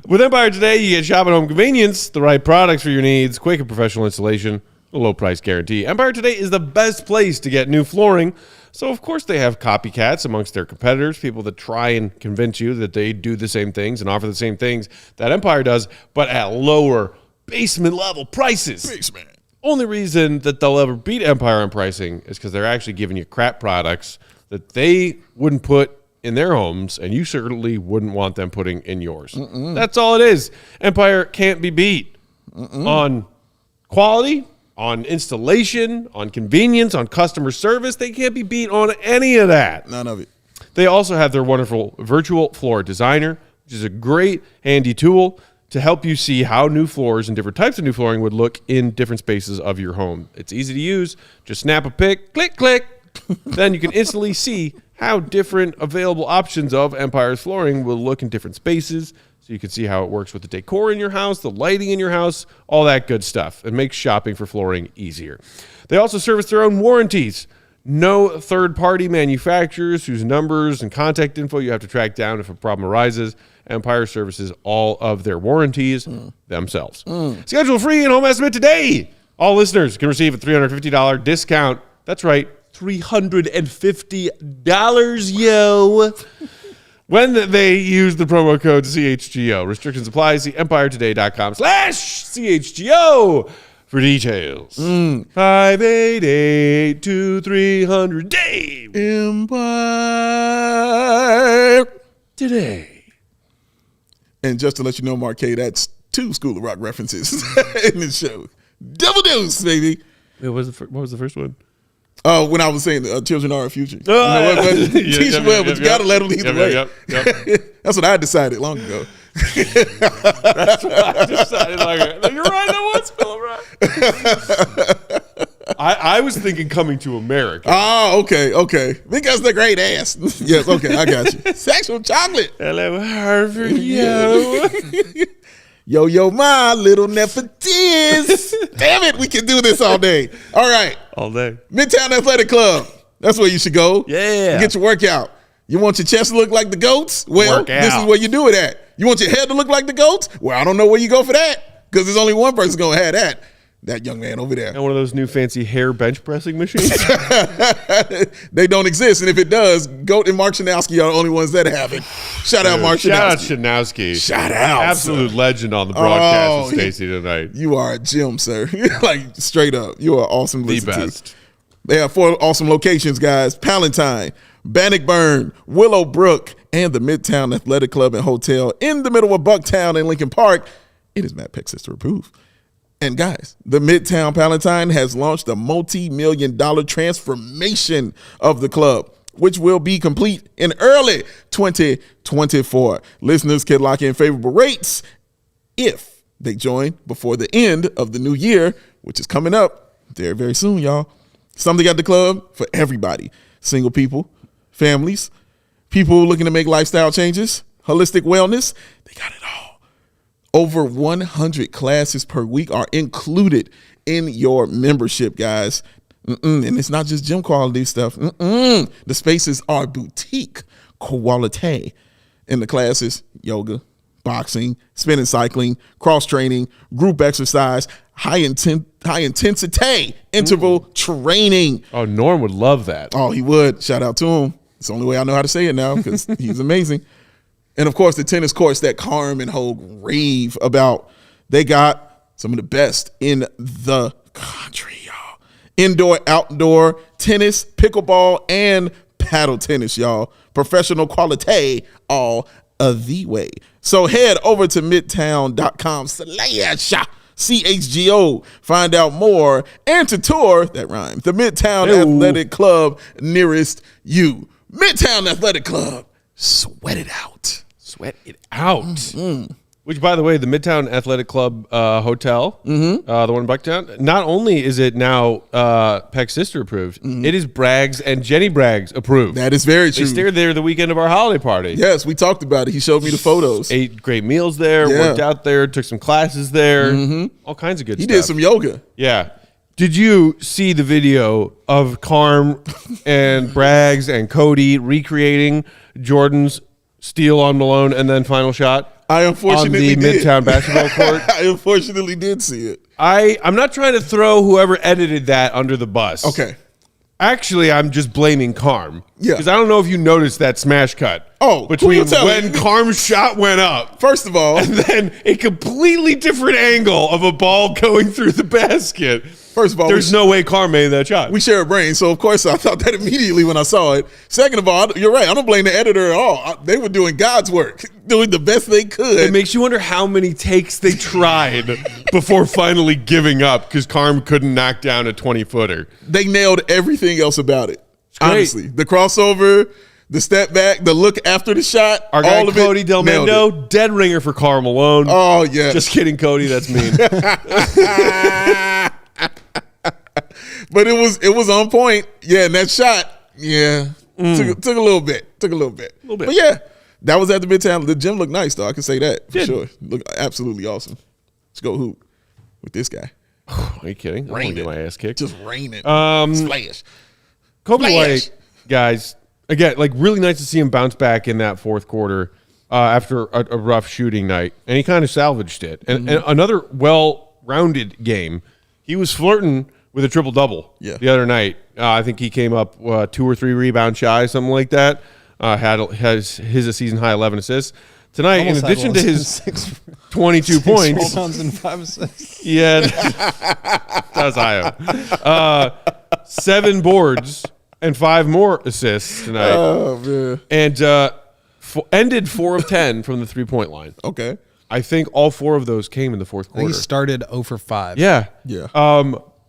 With Empire Today, you get shop at home convenience, the right products for your needs, quick and professional installation, a low price guarantee. Empire Today is the best place to get new flooring. So, of course, they have copycats amongst their competitors, people that try and convince you that they do the same things and offer the same things that Empire does, but at lower basement level prices. Basement. Only reason that they'll ever beat Empire on pricing is because they're actually giving you crap products that they wouldn't put in their homes, and you certainly wouldn't want them putting in yours. That's all it is. Empire can't be beat on quality, on installation, on convenience, on customer service. They can't be beat on any of that. None of it. They also have their wonderful virtual floor designer, which is a great handy tool to help you see how new floors and different types of new flooring would look in different spaces of your home. It's easy to use. Just snap a pic, click, click. Then you can instantly see how different available options of Empire's flooring will look in different spaces. So you can see how it works with the decor in your house, the lighting in your house, all that good stuff. It makes shopping for flooring easier. They also service their own warranties. No third-party manufacturers whose numbers and contact info you have to track down if a problem arises. Empire services all of their warranties themselves. Schedule a free and home estimate today. All listeners can receive a $350 discount. That's right, $350, yo. When they use the promo code CHGO. Restrictions apply. See empiretoday.com/CHGO for details. 588-2300 Dave. Empire Today. And just to let you know, Marquet, that's 2 School of Rock references in this show. Double dose, baby. What was the first one? Oh, when I was saying children are our future. Teach Yep, well, but you got to let them lead the way. Yep. That's what I decided long ago. That's what I decided. You're right, that was School of Rock. I was thinking Coming to America. Oh, okay. Because the great ass. Yes, okay, I got you. Sexual chocolate. Hello, Harvard, yo. Yo, my little Nefertiz. Damn it, we can do this all day. All right. All day. Midtown Athletic Club. That's where you should go. Yeah. Get your workout. You want your chest to look like the goats? Well, this is where you do it at. You want your head to look like the goats? Well, I don't know where you go for that because there's only one person going to have that. That young man over there. And one of those new fancy hair bench pressing machines. They don't exist. And if it does, Goat and Mark Shanowski are the only ones that have it. Shout out Mark Shanowski. Shout out Shanowski. Shout out. Absolute legend on the broadcast with Stacey tonight. You are a gem, sir. Like, straight up. You are awesome to The listen best. to. They have 4 awesome locations, guys. Palatine, Bannockburn, Willowbrook, and the Midtown Athletic Club and Hotel in the middle of Bucktown and Lincoln Park. It is Matt Peck Sister approved. And guys, the Midtown Palatine has launched a multi-million-dollar transformation of the club, which will be complete in early 2024. Listeners can lock in favorable rates if they join before the end of the new year, which is coming up very, very soon, y'all. Something at the club for everybody. Single people, families, people looking to make lifestyle changes, holistic wellness, they got it all. Over 100 classes per week are included in your membership, guys. And it's not just gym quality stuff. The spaces are boutique quality. In the classes, yoga, boxing, spinning, cycling, cross training, group exercise, high intensity interval training. Oh, Norm would love that. Oh, he would. Shout out to him. It's the only way I know how to say it now because he's amazing. And of course, the tennis courts that Carm and Hogue rave about. They got some of the best in the country, y'all. Indoor, outdoor tennis, pickleball, and paddle tennis, y'all. Professional quality all the way. So head over to midtown.com/CHGO. Find out more and to tour, that rhymes, the Midtown Athletic Club nearest you. Midtown Athletic Club. Sweat it out. Sweat it out. Which, by the way, the Midtown Athletic Club hotel, the one in Bucktown, not only is it now Peck's sister approved, it is Braggs and Jenny Braggs approved. That is very true. They stayed there the weekend of our holiday party. Yes, we talked about it. He showed me the photos. Ate great meals there, worked out there, took some classes there, all kinds of good stuff. He did some yoga. Yeah. Did you see the video of Carm and Braggs and Cody recreating Jordan's steal on Malone and then final shot? I unfortunately on the did. Midtown basketball court. I unfortunately did see it. I'm not trying to throw whoever edited that under the bus. Okay. Actually, I'm just blaming Carm. Yeah. Because I don't know if you noticed that smash cut. Oh, between when Carm's shot went up. First of all. And then a completely different angle of a ball going through the basket. First of all, there's no way Carm made that shot. We share a brain, so of course I thought that immediately when I saw it. Second of all, you're right. I don't blame the editor at all. They were doing God's work, doing the best they could. It makes you wonder how many takes they tried before finally giving up because Carm couldn't knock down a 20-footer. They nailed everything else about it. Honestly, the crossover, the step back, the look after the shot, our guy all of Cody it, Del Mendo, dead ringer for Carl Malone. Oh yeah, just kidding, Cody. That's mean. But it was on point. Yeah, and that shot, took a little bit. But yeah, that was at the Midtown. The gym looked nice though. I can say that for sure. Looked absolutely awesome. Let's go hoop with this guy. Are you kidding? I'm gonna get my ass kicked. Just raining. Splash. Coby White, guys, again, like really nice to see him bounce back in that fourth quarter after a rough shooting night, and he kind of salvaged it. And another well-rounded game. He was flirting with a triple-double the other night. I think he came up 2 or 3 rebounds shy, something like that. Has a season-high 11 assists. Tonight, in addition to his 22 points. 12 pounds and 5 assists. Yeah, that was Io. 7 boards and 5 more assists tonight. Oh, man. And ended 4 of 10 from the three-point line. Okay. I think all 4 of those came in the fourth quarter. He started 0 for 5. Yeah.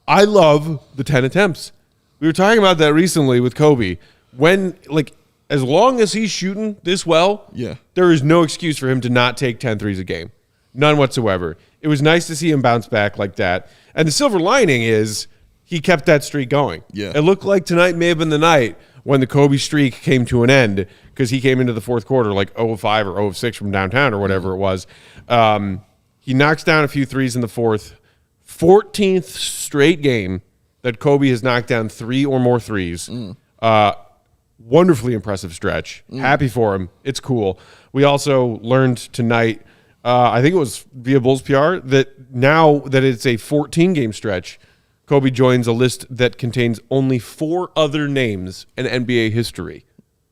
I love the 10 attempts. We were talking about that recently with Coby. When, like, as long as he's shooting this well, there is no excuse for him to not take 10 threes a game. None whatsoever. It was nice to see him bounce back like that. And the silver lining is he kept that streak going. Yeah. It looked like tonight may have been the night when the Coby streak came to an end because he came into the fourth quarter like 0 of 5 or 0 of 6 from downtown or whatever it was. He knocks down a few threes in the fourth. 14th straight game that Coby has knocked down 3 or more threes. Wonderfully impressive stretch. Happy for him. It's cool. We also learned tonight, I think it was via Bulls PR, that now that it's a 14-game stretch, Coby joins a list that contains only 4 other names in NBA history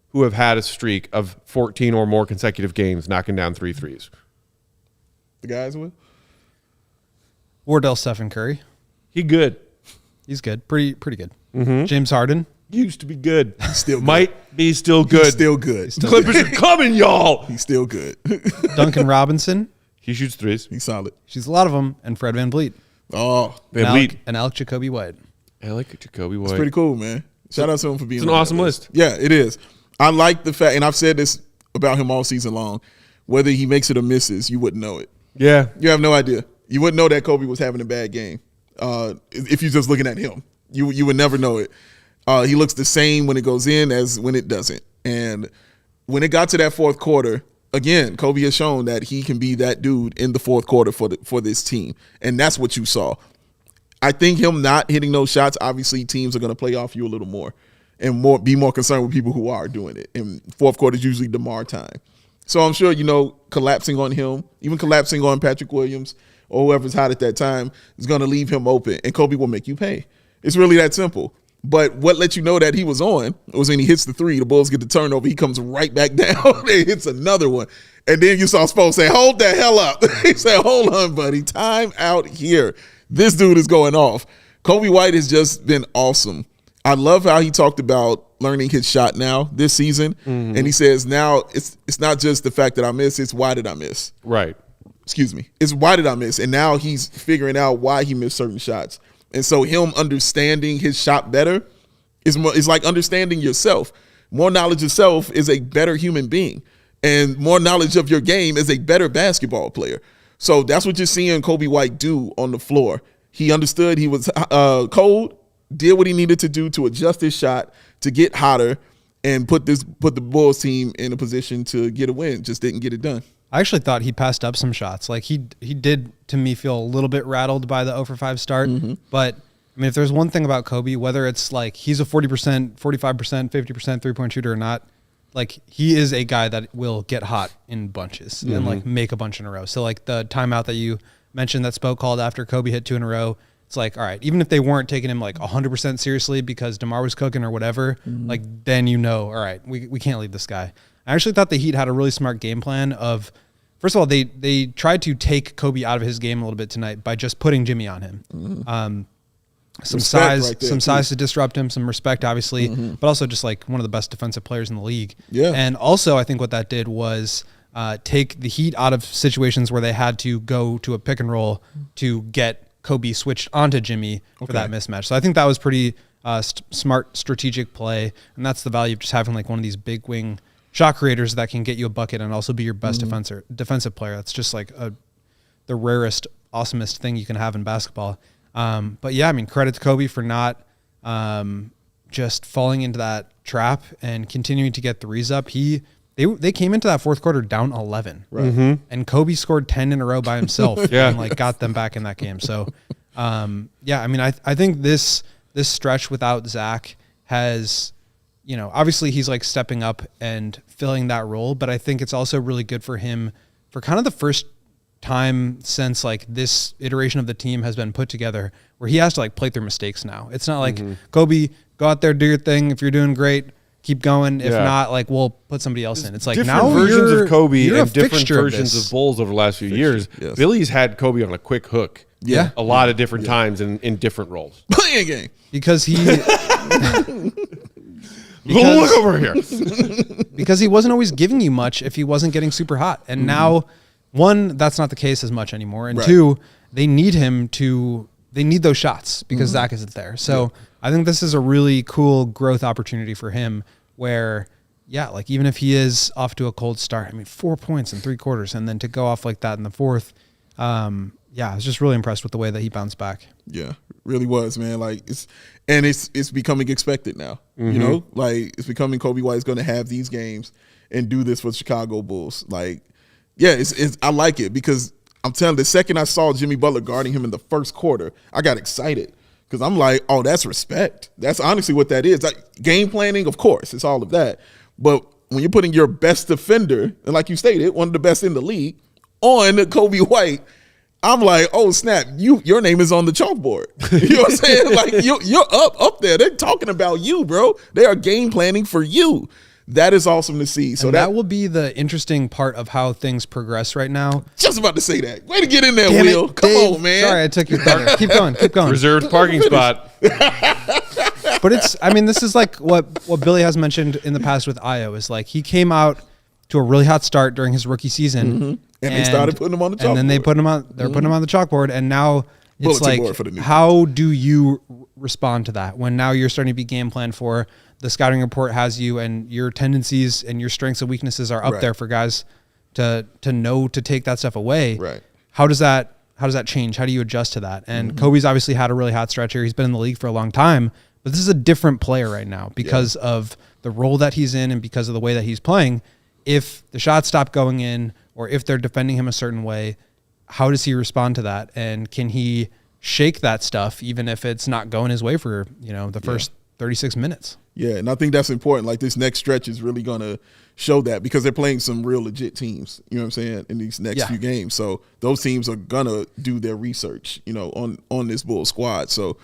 who have had a streak of 14 or more consecutive games knocking down 3 threes. The guys with? Wardell Stephen Curry. He good. He's good. Pretty good. James Harden. Used to be good. Still good. Might be still good. He's still good. The Clippers are coming, y'all. He's still good. Duncan Robinson. He shoots threes. He's solid. She's a lot of them. And Fred VanVleet. Oh, And Alec Jacoby White. Alec Jacoby White. It's pretty cool, man. Shout out to him for being It's an awesome list. Yeah, it is. I like the fact, and I've said this about him all season long, whether he makes it or misses, you wouldn't know it. Yeah. You have no idea. You wouldn't know that Coby was having a bad game if you're just looking at him. You would never know it. He looks the same when it goes in as when it doesn't. And when it got to that fourth quarter, again, Coby has shown that he can be that dude in the fourth quarter for this team. And that's what you saw. I think him not hitting those shots, obviously teams are going to play off you a little more and be more concerned with people who are doing it. And fourth quarter is usually DeMar time. So I'm sure, collapsing on him, even collapsing on Patrick Williams or whoever's hot at that time is going to leave him open, and Coby will make you pay. It's really that simple. But what let you know that he was on was when he hits the three, the Bulls get the turnover, he comes right back down and hits another one. And then you saw Spo say, hold the hell up. He said, hold on, buddy, time out here. This dude is going off. Coby White has just been awesome. I love how he talked about learning his shot now this season. Mm-hmm. And he says now it's not just the fact that I miss, it's why did I miss? Right. Excuse me. It's why did I miss? And now he's figuring out why he missed certain shots. And so him understanding his shot better is like understanding yourself. More knowledge of self is a better human being. And more knowledge of your game is a better basketball player. So that's what you're seeing Coby White do on the floor. He understood he was cold, did what he needed to do to adjust his shot, to get hotter, and put the Bulls team in a position to get a win. Just didn't get it done. I actually thought he passed up some shots. Like he did, to me, feel a little bit rattled by the 0-for-5 start. Mm-hmm. But I mean, if there's one thing about Coby, whether it's like he's a 40%, 45%, 50% three-point shooter or not, like he is a guy that will get hot in bunches and like make a bunch in a row. So like the timeout that you mentioned that Spo called after Coby hit 2 in a row, it's like, all right, even if they weren't taking him like 100% seriously because DeMar was cooking or whatever, like then all right, we can't leave this guy. I actually thought the Heat had a really smart game plan of, first of all, they tried to take Coby out of his game a little bit tonight by just putting Jimmy on him. Some respect size to disrupt him, some respect, obviously, but also just like one of the best defensive players in the league. Yeah. And also I think what that did was take the Heat out of situations where they had to go to a pick and roll to get Coby switched onto Jimmy for that mismatch. So I think that was pretty smart strategic play, and that's the value of just having like one of these big wing shot creators that can get you a bucket and also be your best defensive player. That's just like the rarest, awesomest thing you can have in basketball. But yeah, I mean, credit to Coby for not just falling into that trap and continuing to get threes up. They came into that fourth quarter down 11, right? And Coby scored 10 in a row by himself and like got them back in that game. So yeah, I mean, I think this stretch without Zach has, obviously he's like stepping up and filling that role, but I think it's also really good for him for kind of the first time since like this iteration of the team has been put together where he has to like play through mistakes now. It's not like Coby, go out there, do your thing. If you're doing great, keep going. If not, like we'll put somebody else in. It's like different now versions of Coby and different versions of Bulls over the last few years. Yes. Billy's had Coby on a quick hook. Yeah. A lot of different times in different roles. Playing a game. Because he look over here. Because he wasn't always giving you much if he wasn't getting super hot. And now, one, that's not the case as much anymore. And two, they need those shots because Zach isn't there. So I think this is a really cool growth opportunity for him where, like even if he is off to a cold start, I mean, 4 points in 3 quarters and then to go off like that in the fourth, I was just really impressed with the way that he bounced back. Yeah, really was, man. Like it's becoming expected now. Like it's becoming Coby White is going to have these games and do this for the Chicago Bulls. Like, yeah, I like it because I'm telling you, the second I saw Jimmy Butler guarding him in the first quarter, I got excited because I'm like, oh, that's respect. That's honestly what that is. Like, game planning, of course, it's all of that. But when you're putting your best defender, and like you stated, one of the best in the league, on Coby White, I'm like, oh snap! Your name is on the chalkboard. You know what I'm saying? Like you're up there. They're talking about you, bro. They are game planning for you. That is awesome to see. So that will be the interesting part of how things progress right now. Just about to say that. Way to get in there, Will. Come on, man. Sorry, I took your thunder. Keep going. Reserved parking spot. But this is like what Billy has mentioned in the past with Ayo is like he came out to a really hot start during his rookie season. And they started putting him on the chalkboard. And then they put him on. They're putting him on the chalkboard, and now it's like, how do you respond to that when now you're starting to be game planned for? The scouting report has you, and your tendencies and your strengths and weaknesses are up there for guys to know to take that stuff away. Right. How does that change? How do you adjust to that? And Coby's obviously had a really hot stretch here. He's been in the league for a long time, but this is a different player right now because of the role that he's in and because of the way that he's playing. If the shots stop going in, or if they're defending him a certain way, how does he respond to that? And can he shake that stuff, even if it's not going his way for, the first 36 minutes. Yeah, and I think that's important. Like, this next stretch is really going to show that because they're playing some real legit teams, you know what I'm saying, in these next few games. So those teams are going to do their research, on this Bulls squad. So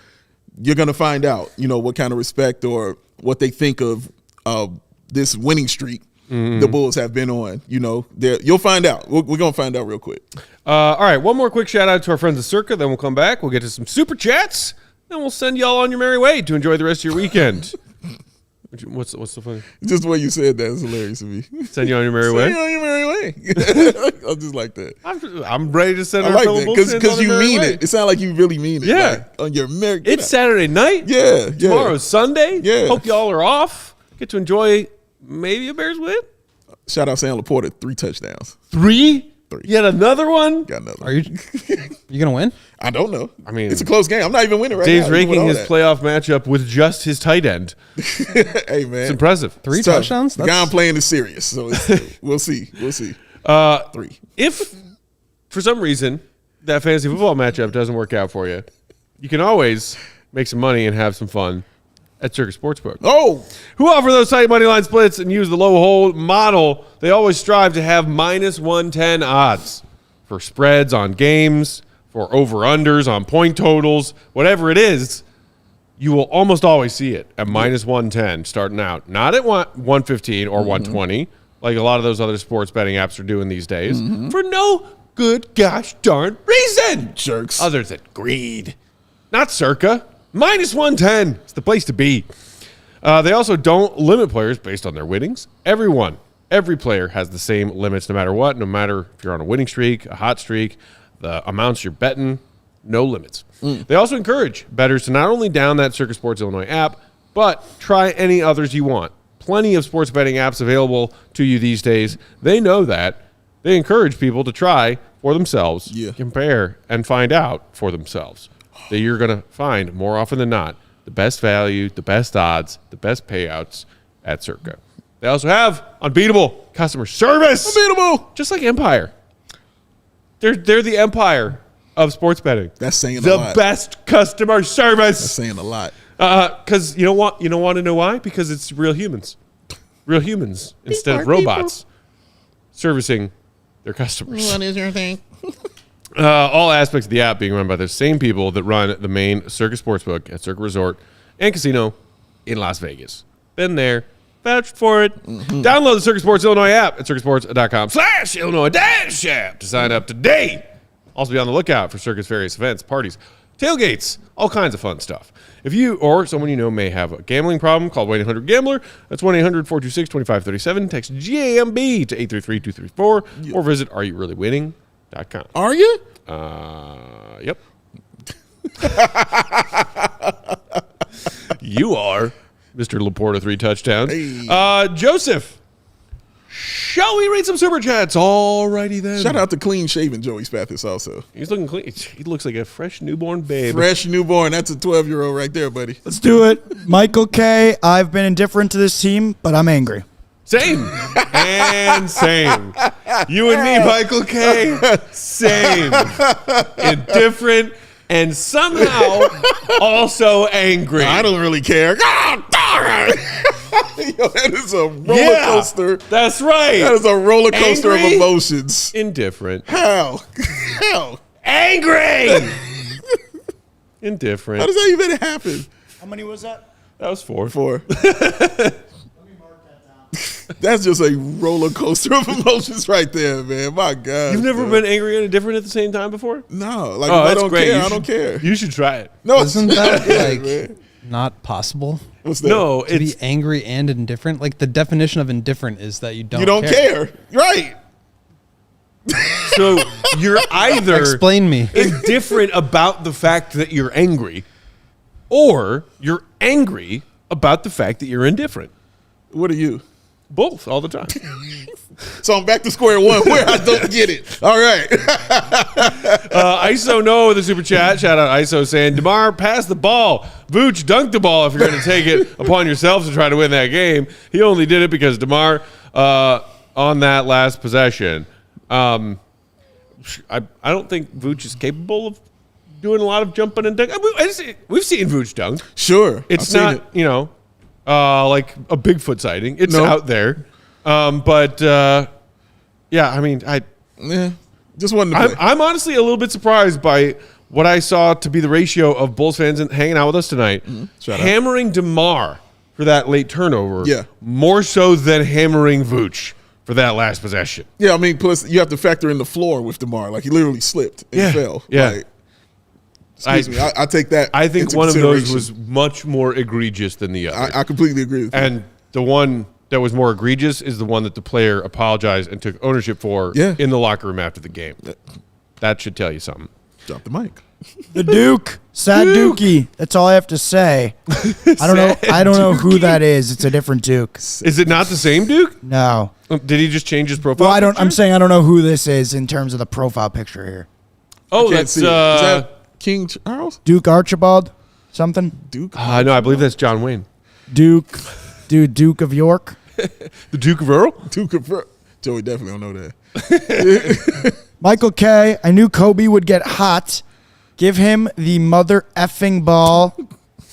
you're going to find out, what kind of respect or what they think of this winning streak the Bulls have been on. You'll find out. We're going to find out real quick. All right, one more quick shout out to our friends at Circa, then we'll come back. We'll get to some super chats, then we'll send y'all on your merry way to enjoy the rest of your weekend. What's the funny? Just the way you said that is hilarious to me. Send you on your merry way? Send you on your merry way. I'm just like that. I'm ready to send I our like fellow that Bulls fans because on you their merry mean way. it. It sounds like you really mean it. Yeah. Like, on your merry. It's Saturday night. Yeah. Tomorrow's Sunday. Yeah. Hope y'all are off. Get to enjoy maybe a Bears win. Shout out Sam Laporta, 3 touchdowns. 3? 3. Yet another one? Got another. Are you gonna win? I don't know. I mean, it's a close game. I'm not even winning right Dave's now. ranking his that. playoff matchup with just his tight end. Hey, man. It's impressive. 3 It's tough. touchdowns? The guy I'm playing is serious, so we'll see. 3. If for some reason that fantasy football matchup doesn't work out for you, you can always make some money and have some fun at Circa Sportsbook. Oh, Who offer those tight money line splits and use the low hold model. They always strive to have minus 110 odds for spreads on games, for over-unders on point totals, whatever it is. You will almost always see it at minus 110 starting out. Not at 115 or 120, like a lot of those other sports betting apps are doing these days, for no good gosh darn reason. jerks. Other than greed. Not Circa. Minus 110. It's the place to be. They also don't limit players based on their winnings. Every player has the same limits no matter what, no matter if you're on a winning streak, a hot streak, the amounts you're betting, no limits. They also encourage bettors to not only down that Circa Sports Illinois app, but try any others you want. Plenty of sports betting apps available to you these days. They know that. They encourage people to try for themselves, compare, and find out for themselves. That you're going to find more often than not the best value, the best odds, the best payouts at Circa. They also have unbeatable customer service. Unbeatable. Just like Empire. They're the Empire of sports betting. That's saying a the lot. best customer service. That's saying a lot. Because you don't want to know why? Because it's real humans. Real humans instead of robots servicing their customers. What is your thing? All aspects of the app being run by the same people that run the main Circa Sportsbook at Circa Resort and Casino in Las Vegas. Been there. Vouched for it. Download the Circa Sports Illinois app at circasports.com/Illinois-app to sign up today. Also be on the lookout for Circa's various events, parties, tailgates, all kinds of fun stuff. If you or someone you know may have a gambling problem, call 1-800-GAMBLER. That's 1-800-426-2537. Text GAMB to 833-234 or visit areyoureallywinning.com. Are you? Yep. You are, Mr. Laporta, 3 touchdowns. Hey. Joseph, shall we read some super chats? All righty then. Shout out to clean shaven Joey Spathis also. He's looking clean. He looks like a fresh newborn babe. Fresh newborn. That's a 12-year-old right there, buddy. Let's do it. Michael K. I've been indifferent to this team, but I'm angry. Same. And same. You and me, Michael K. Same. Indifferent and somehow also angry. I don't really care. Yo, that is a roller coaster. That's right. That is a roller coaster Angry? of emotions. Indifferent. How? Angry. Indifferent. How does that even happen? How many was that? That was 4. 4. That's just a roller coaster of emotions right there, man. My God. You've never been angry and indifferent at the same time before? No. Like, Oh, if I that's don't great. care, I don't care. You should try it. No, Isn't that man. not possible? What's that? No, To be it's angry and indifferent? Like, the definition of indifferent is that you don't You don't care. Right. so you're either Explain me. indifferent about the fact that you're angry, or you're angry about the fact that you're indifferent. What are you? Both, all the time. So I'm back to square one where I don't get it. All right. ISO Noah with a super chat. Shout out ISO saying, DeMar, pass the ball. Vooch, dunk the ball if you're going to take it upon yourself to try to win that game. He only did it because DeMar, on that last possession, I don't think Vooch is capable of doing a lot of jumping and dunking. We've seen Vooch dunk. Sure. It's I've not, seen it. like a Bigfoot sighting. It's out there. Yeah, I mean, just wanted to play. I'm honestly a little bit surprised by what I saw to be the ratio of Bulls fans hanging out with us tonight. Hammering DeMar for that late turnover. Yeah. More so than hammering Vooch for that last possession. Yeah, I mean, plus you have to factor in the floor with DeMar. Like, he literally slipped and fell. Yeah. Like, excuse me. I take that. I think into one of those consideration. was much more egregious than the other. I completely agree with you. And the one that was more egregious is the one that the player apologized and took ownership for in the locker room after the game. That should tell you something. Drop the mic. The Duke, Sad Dookie. That's all I have to say. I don't know who that is. It's a different Duke. Is it not the same Duke? No. Did he just change his profile? Well, picture? I'm saying I don't know who this is in terms of the profile picture here. Oh, Can't that's see it. Is that King Charles? Duke Archibald, something. Duke? no, I believe that's John Wayne. Duke of York. The Duke of Earl? Duke of Joey definitely don't know that. Michael K. I knew Coby would get hot. Give him the mother effing ball.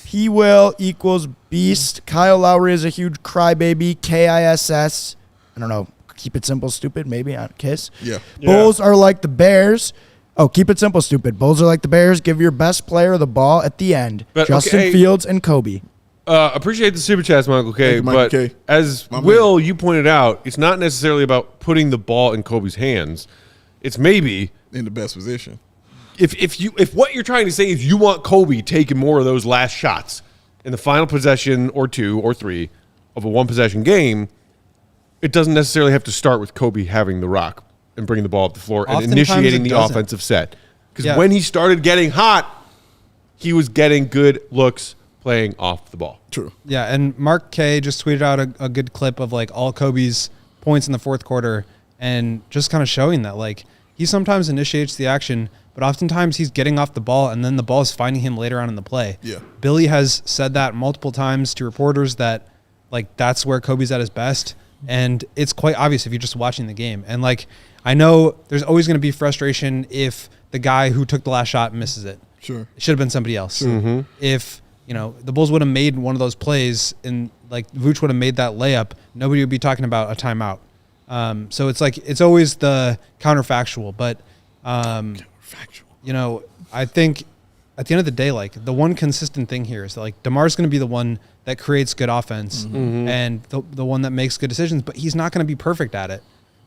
He will equals beast. Kyle Lowry is a huge crybaby. KISS. I don't know. Keep it simple, stupid. Maybe on Kiss. Yeah. Bulls are like the Bears. Oh, keep it simple, stupid. Bulls are like the Bears. Give your best player the ball at the end. But, Justin okay. Fields and Kobe. Appreciate the super chats, Michael K. Thank you, Michael But K. as Will, you pointed out, it's not necessarily about putting the ball in Kobe's hands. It's maybe In the best position. if what you're trying to say is you want Kobe taking more of those last shots in the final possession or 2 or 3 of a one possession game, it doesn't necessarily have to start with Kobe having the rock and bringing the ball up the floor and Oftentimes initiating it the doesn't. offensive set. Because when he started getting hot, he was getting good looks playing off the ball. True. Yeah, and Mark K just tweeted out a good clip of like all Kobe's points in the fourth quarter and just kind of showing that like he sometimes initiates the action, but oftentimes he's getting off the ball and then the ball is finding him later on in the play. Yeah. Billy has said that multiple times to reporters that like that's where Kobe's at his best, and it's quite obvious if you're just watching the game. And like I know there's always going to be frustration if the guy who took the last shot misses it. Sure. It should have been somebody else. If the Bulls would have made one of those plays and like Vooch would have made that layup, nobody would be talking about a timeout. So it's like it's always the counterfactual, but I think at the end of the day, like the one consistent thing here is that like DeMar's going to be the one that creates good offense and the one that makes good decisions, but he's not going to be perfect at it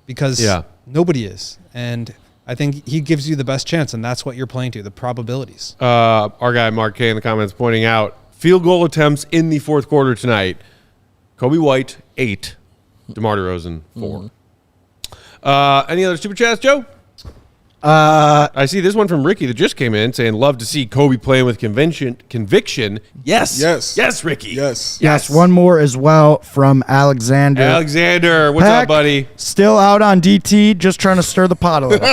because nobody is. And I think he gives you the best chance, and that's what you're playing to, the probabilities. Our guy Mark K in the comments pointing out field goal attempts in the fourth quarter tonight. Coby White 8, DeMar DeRozan 4. Any other super chats, Joe? I see this one from Ricky that just came in saying, love to see Kobe playing with conviction. Yes. Yes, Ricky. Yes. One more as well from Alexander. Alexander, what's up, buddy? Still out on DT, just trying to stir the pot a little.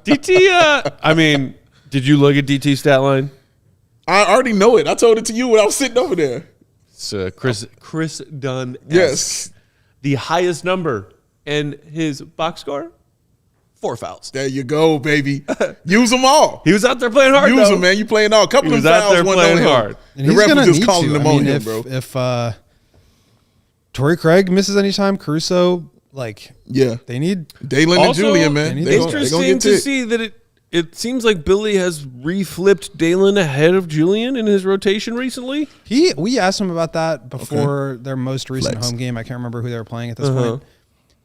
DT, I mean, did you look at DT's stat line? I already know it. I told it to you when I was sitting over there. It's Chris Dunn. Yes. The highest number in his box score, 4 fouls. There you go, baby. Use them all. He was out there playing hard, Use though. them, man. You playing all. A couple He of was out fouls there wasn't playing on him. hard. And The he's ref gonna was just need calling to. them I on mean, him, if, bro. If Torrey Craig misses any time, Caruso, like, Yeah. they need. Dalen and Also, Julian, man. they They need gonna Interesting get to ticked. see that it seems like Billy has reflipped Dalen ahead of Julian in his rotation recently. We asked him about that before their most recent Flex. home game. I can't remember who they were playing at this point,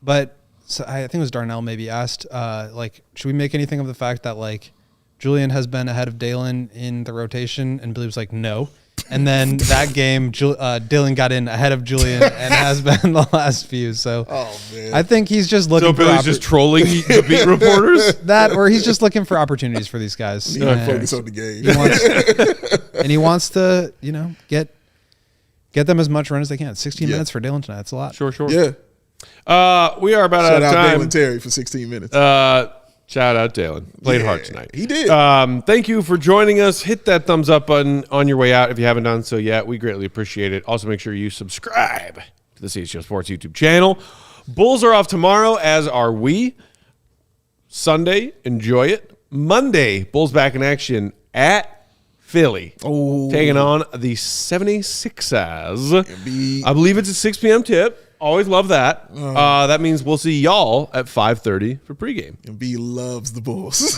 but so I think it was Darnell maybe asked, like, should we make anything of the fact that like Julian has been ahead of Dalen in the rotation, and Billy was like, no. And then that game, Dalen got in ahead of Julian and has been the last few. So man. I think he's just looking So for Billy's just trolling the beat reporters. that, or he's just looking for opportunities for these guys. You gotta And focus on the game. he wants to, get them as much run as they can. 16 Yeah. minutes for Dalen tonight. That's a lot. Sure. Yeah. We are about Shout out of out time. Dalen Terry for 16 minutes. Shout out Dalen. Played hard tonight. He did. Thank you for joining us. Hit that thumbs up button on your way out if you haven't done so yet. We greatly appreciate it. Also, make sure you subscribe to the CHGO Sports YouTube channel. Bulls are off tomorrow, as are we. Sunday, enjoy it. Monday, Bulls back in action at Philly. Oh. Taking on the 76ers. Embiid. I believe it's a 6 p.m. tip. Always love that. That means we'll see y'all at 5:30 for pregame. Embiid loves the Bulls.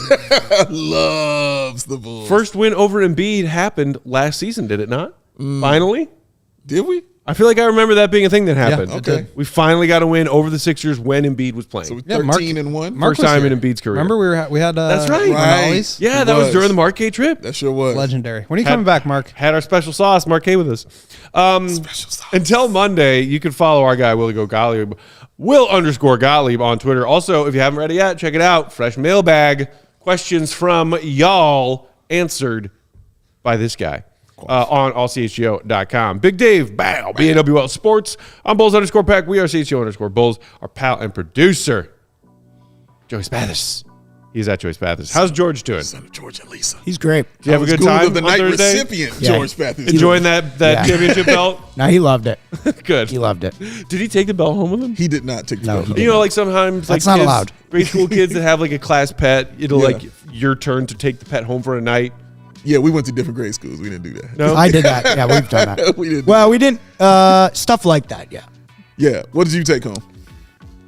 Loves the Bulls. First win over Embiid happened last season, did it not? Finally? Did we? I feel like I remember that being a thing that happened. okay. We finally got a win over the Sixers when Embiid was playing. So we're Yeah, 13-1. Mark First was time here. in Embiid's career. Remember we had That's right. Rinaldi's? Yeah, It that was was. during the Mark K trip. That sure was. Legendary. When are you coming back, Mark? Had our special sauce, Mark K, with us. Until Monday, you can follow our guy, Willie Go Gottlieb, Will_Gottlieb on Twitter. Also, if you haven't read it yet, check it out. Fresh mailbag. Questions from y'all answered by this guy on allchgo.com. Big Dave, bow, BNWL Sports. I'm Bulls_Pack. We are CHGO_Bulls. Our pal and producer, Joey Spathis. He's at Joey Spathis. How's George doing? Son of George and Lisa. He's great. Did you have a good School time of the on night Thursday? recipient, Yeah. George Spathis. Enjoying that Yeah. championship belt? No, he loved it. Good. He loved it. Did he take the belt home with him? He did not take the No, belt. he home. didn't. You know, like sometimes, That's like not kids, allowed. grade school kids that have like a class pet, it'll Yeah. like your turn to take the pet home for a night. Yeah, we went to different grade schools. We didn't do that. No, I did that. Yeah, we've done that. We didn't. Well, we didn't. Stuff like that. Yeah. Yeah. What did you take home?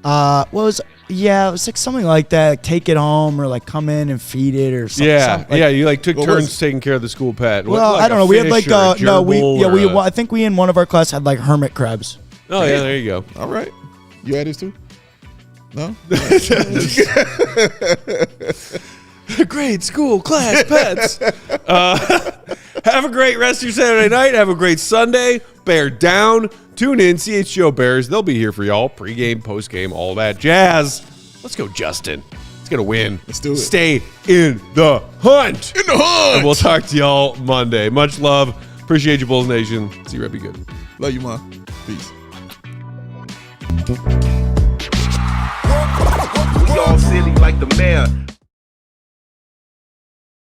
It was like something like that. Like take it home or like come in and feed it or something. yeah, like, yeah. You like took What turns was it? taking care of the school pet. What, Well, like I don't a know. We had fish like or a gerbil or a- I think we in one of our class had like hermit crabs. Oh yeah, there you go. All right. You had this too? No? Great school class pets. Have a great rest of your Saturday night. Have a great Sunday. Bear down. Tune in, CHGO Bears. They'll be here for y'all. Pre-game, post-game, all that jazz. Let's go, Justin. Let's get a win. Let's do it. Stay in the hunt. In the hood. And we'll talk to y'all Monday. Much love. Appreciate you, Bulls Nation. See you, Red. Be good. Love you, Mom. Peace. We all silly like the mayor.